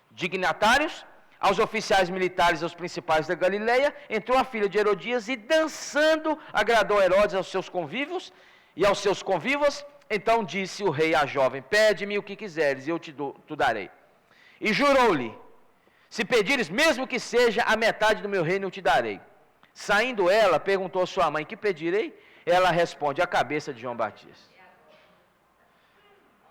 dignatários, aos oficiais militares e aos principais da Galileia, entrou a filha de Herodias e dançando agradou Herodes aos seus convívos e aos seus convivas. Então disse o rei à jovem: pede-me o que quiseres e eu te darei. E jurou-lhe: se pedires mesmo que seja a metade do meu reino, eu te darei. Saindo ela, perguntou a sua mãe: que pedirei? Ela responde: a cabeça de João Batista.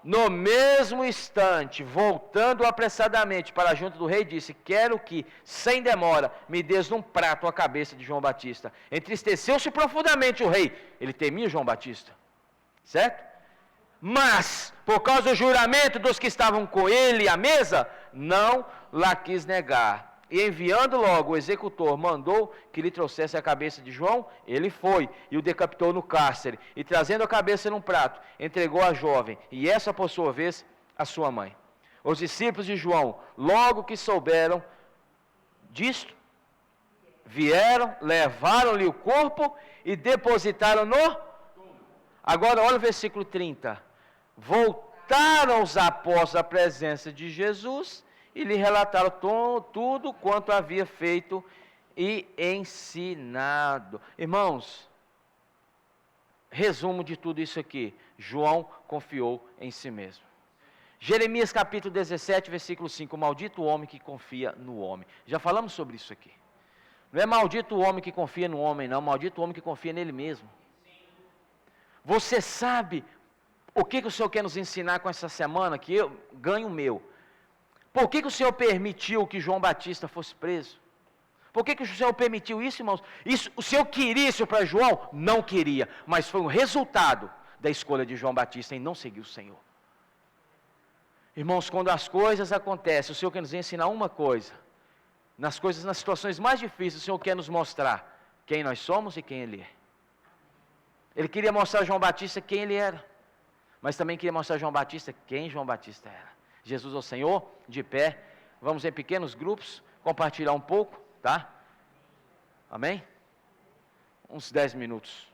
No mesmo instante, voltando apressadamente para junto do rei, disse: quero que, sem demora, me des num prato a cabeça de João Batista. Entristeceu-se profundamente o rei. Ele temia João Batista, certo? Mas, por causa do juramento dos que estavam com ele à mesa, não lá quis negar. E enviando logo o executor, mandou que lhe trouxesse a cabeça de João. Ele foi e o decapitou no cárcere. E trazendo a cabeça num prato, entregou à jovem, e essa por sua vez a sua mãe. Os discípulos de João, logo que souberam disto, vieram, levaram-lhe o corpo e depositaram no... Agora olha o versículo 30. Voltaram os apóstolos à presença de Jesus e lhe relataram tudo quanto havia feito e ensinado. Irmãos, resumo de tudo isso aqui: João confiou em si mesmo. Jeremias capítulo 17, versículo 5: maldito o homem que confia no homem. Já falamos sobre isso aqui. Não é maldito o homem que confia no homem, não. Maldito o homem que confia nele mesmo. Você sabe o que o Senhor quer nos ensinar com essa semana? Que eu ganho o meu. Por que o Senhor permitiu que João Batista fosse preso? Por que o Senhor permitiu isso, irmãos? Isso, o Senhor queria isso para João? Não queria, mas foi um resultado da escolha de João Batista em não seguir o Senhor. Irmãos, quando as coisas acontecem, o Senhor quer nos ensinar uma coisa. Nas situações mais difíceis, o Senhor quer nos mostrar quem nós somos e quem Ele é. Ele queria mostrar a João Batista quem ele era, mas também queria mostrar a João Batista quem João Batista era. Jesus é o Senhor, de pé. Vamos em pequenos grupos, compartilhar um pouco, tá? Amém? Uns 10 minutos.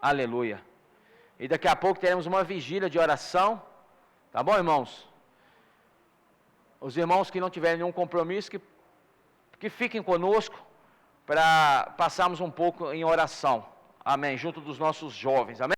Aleluia. E daqui a pouco teremos uma vigília de oração. Tá bom, irmãos? Os irmãos que não tiverem nenhum compromisso, que fiquem conosco para passarmos um pouco em oração. Amém. Junto dos nossos jovens. Amém.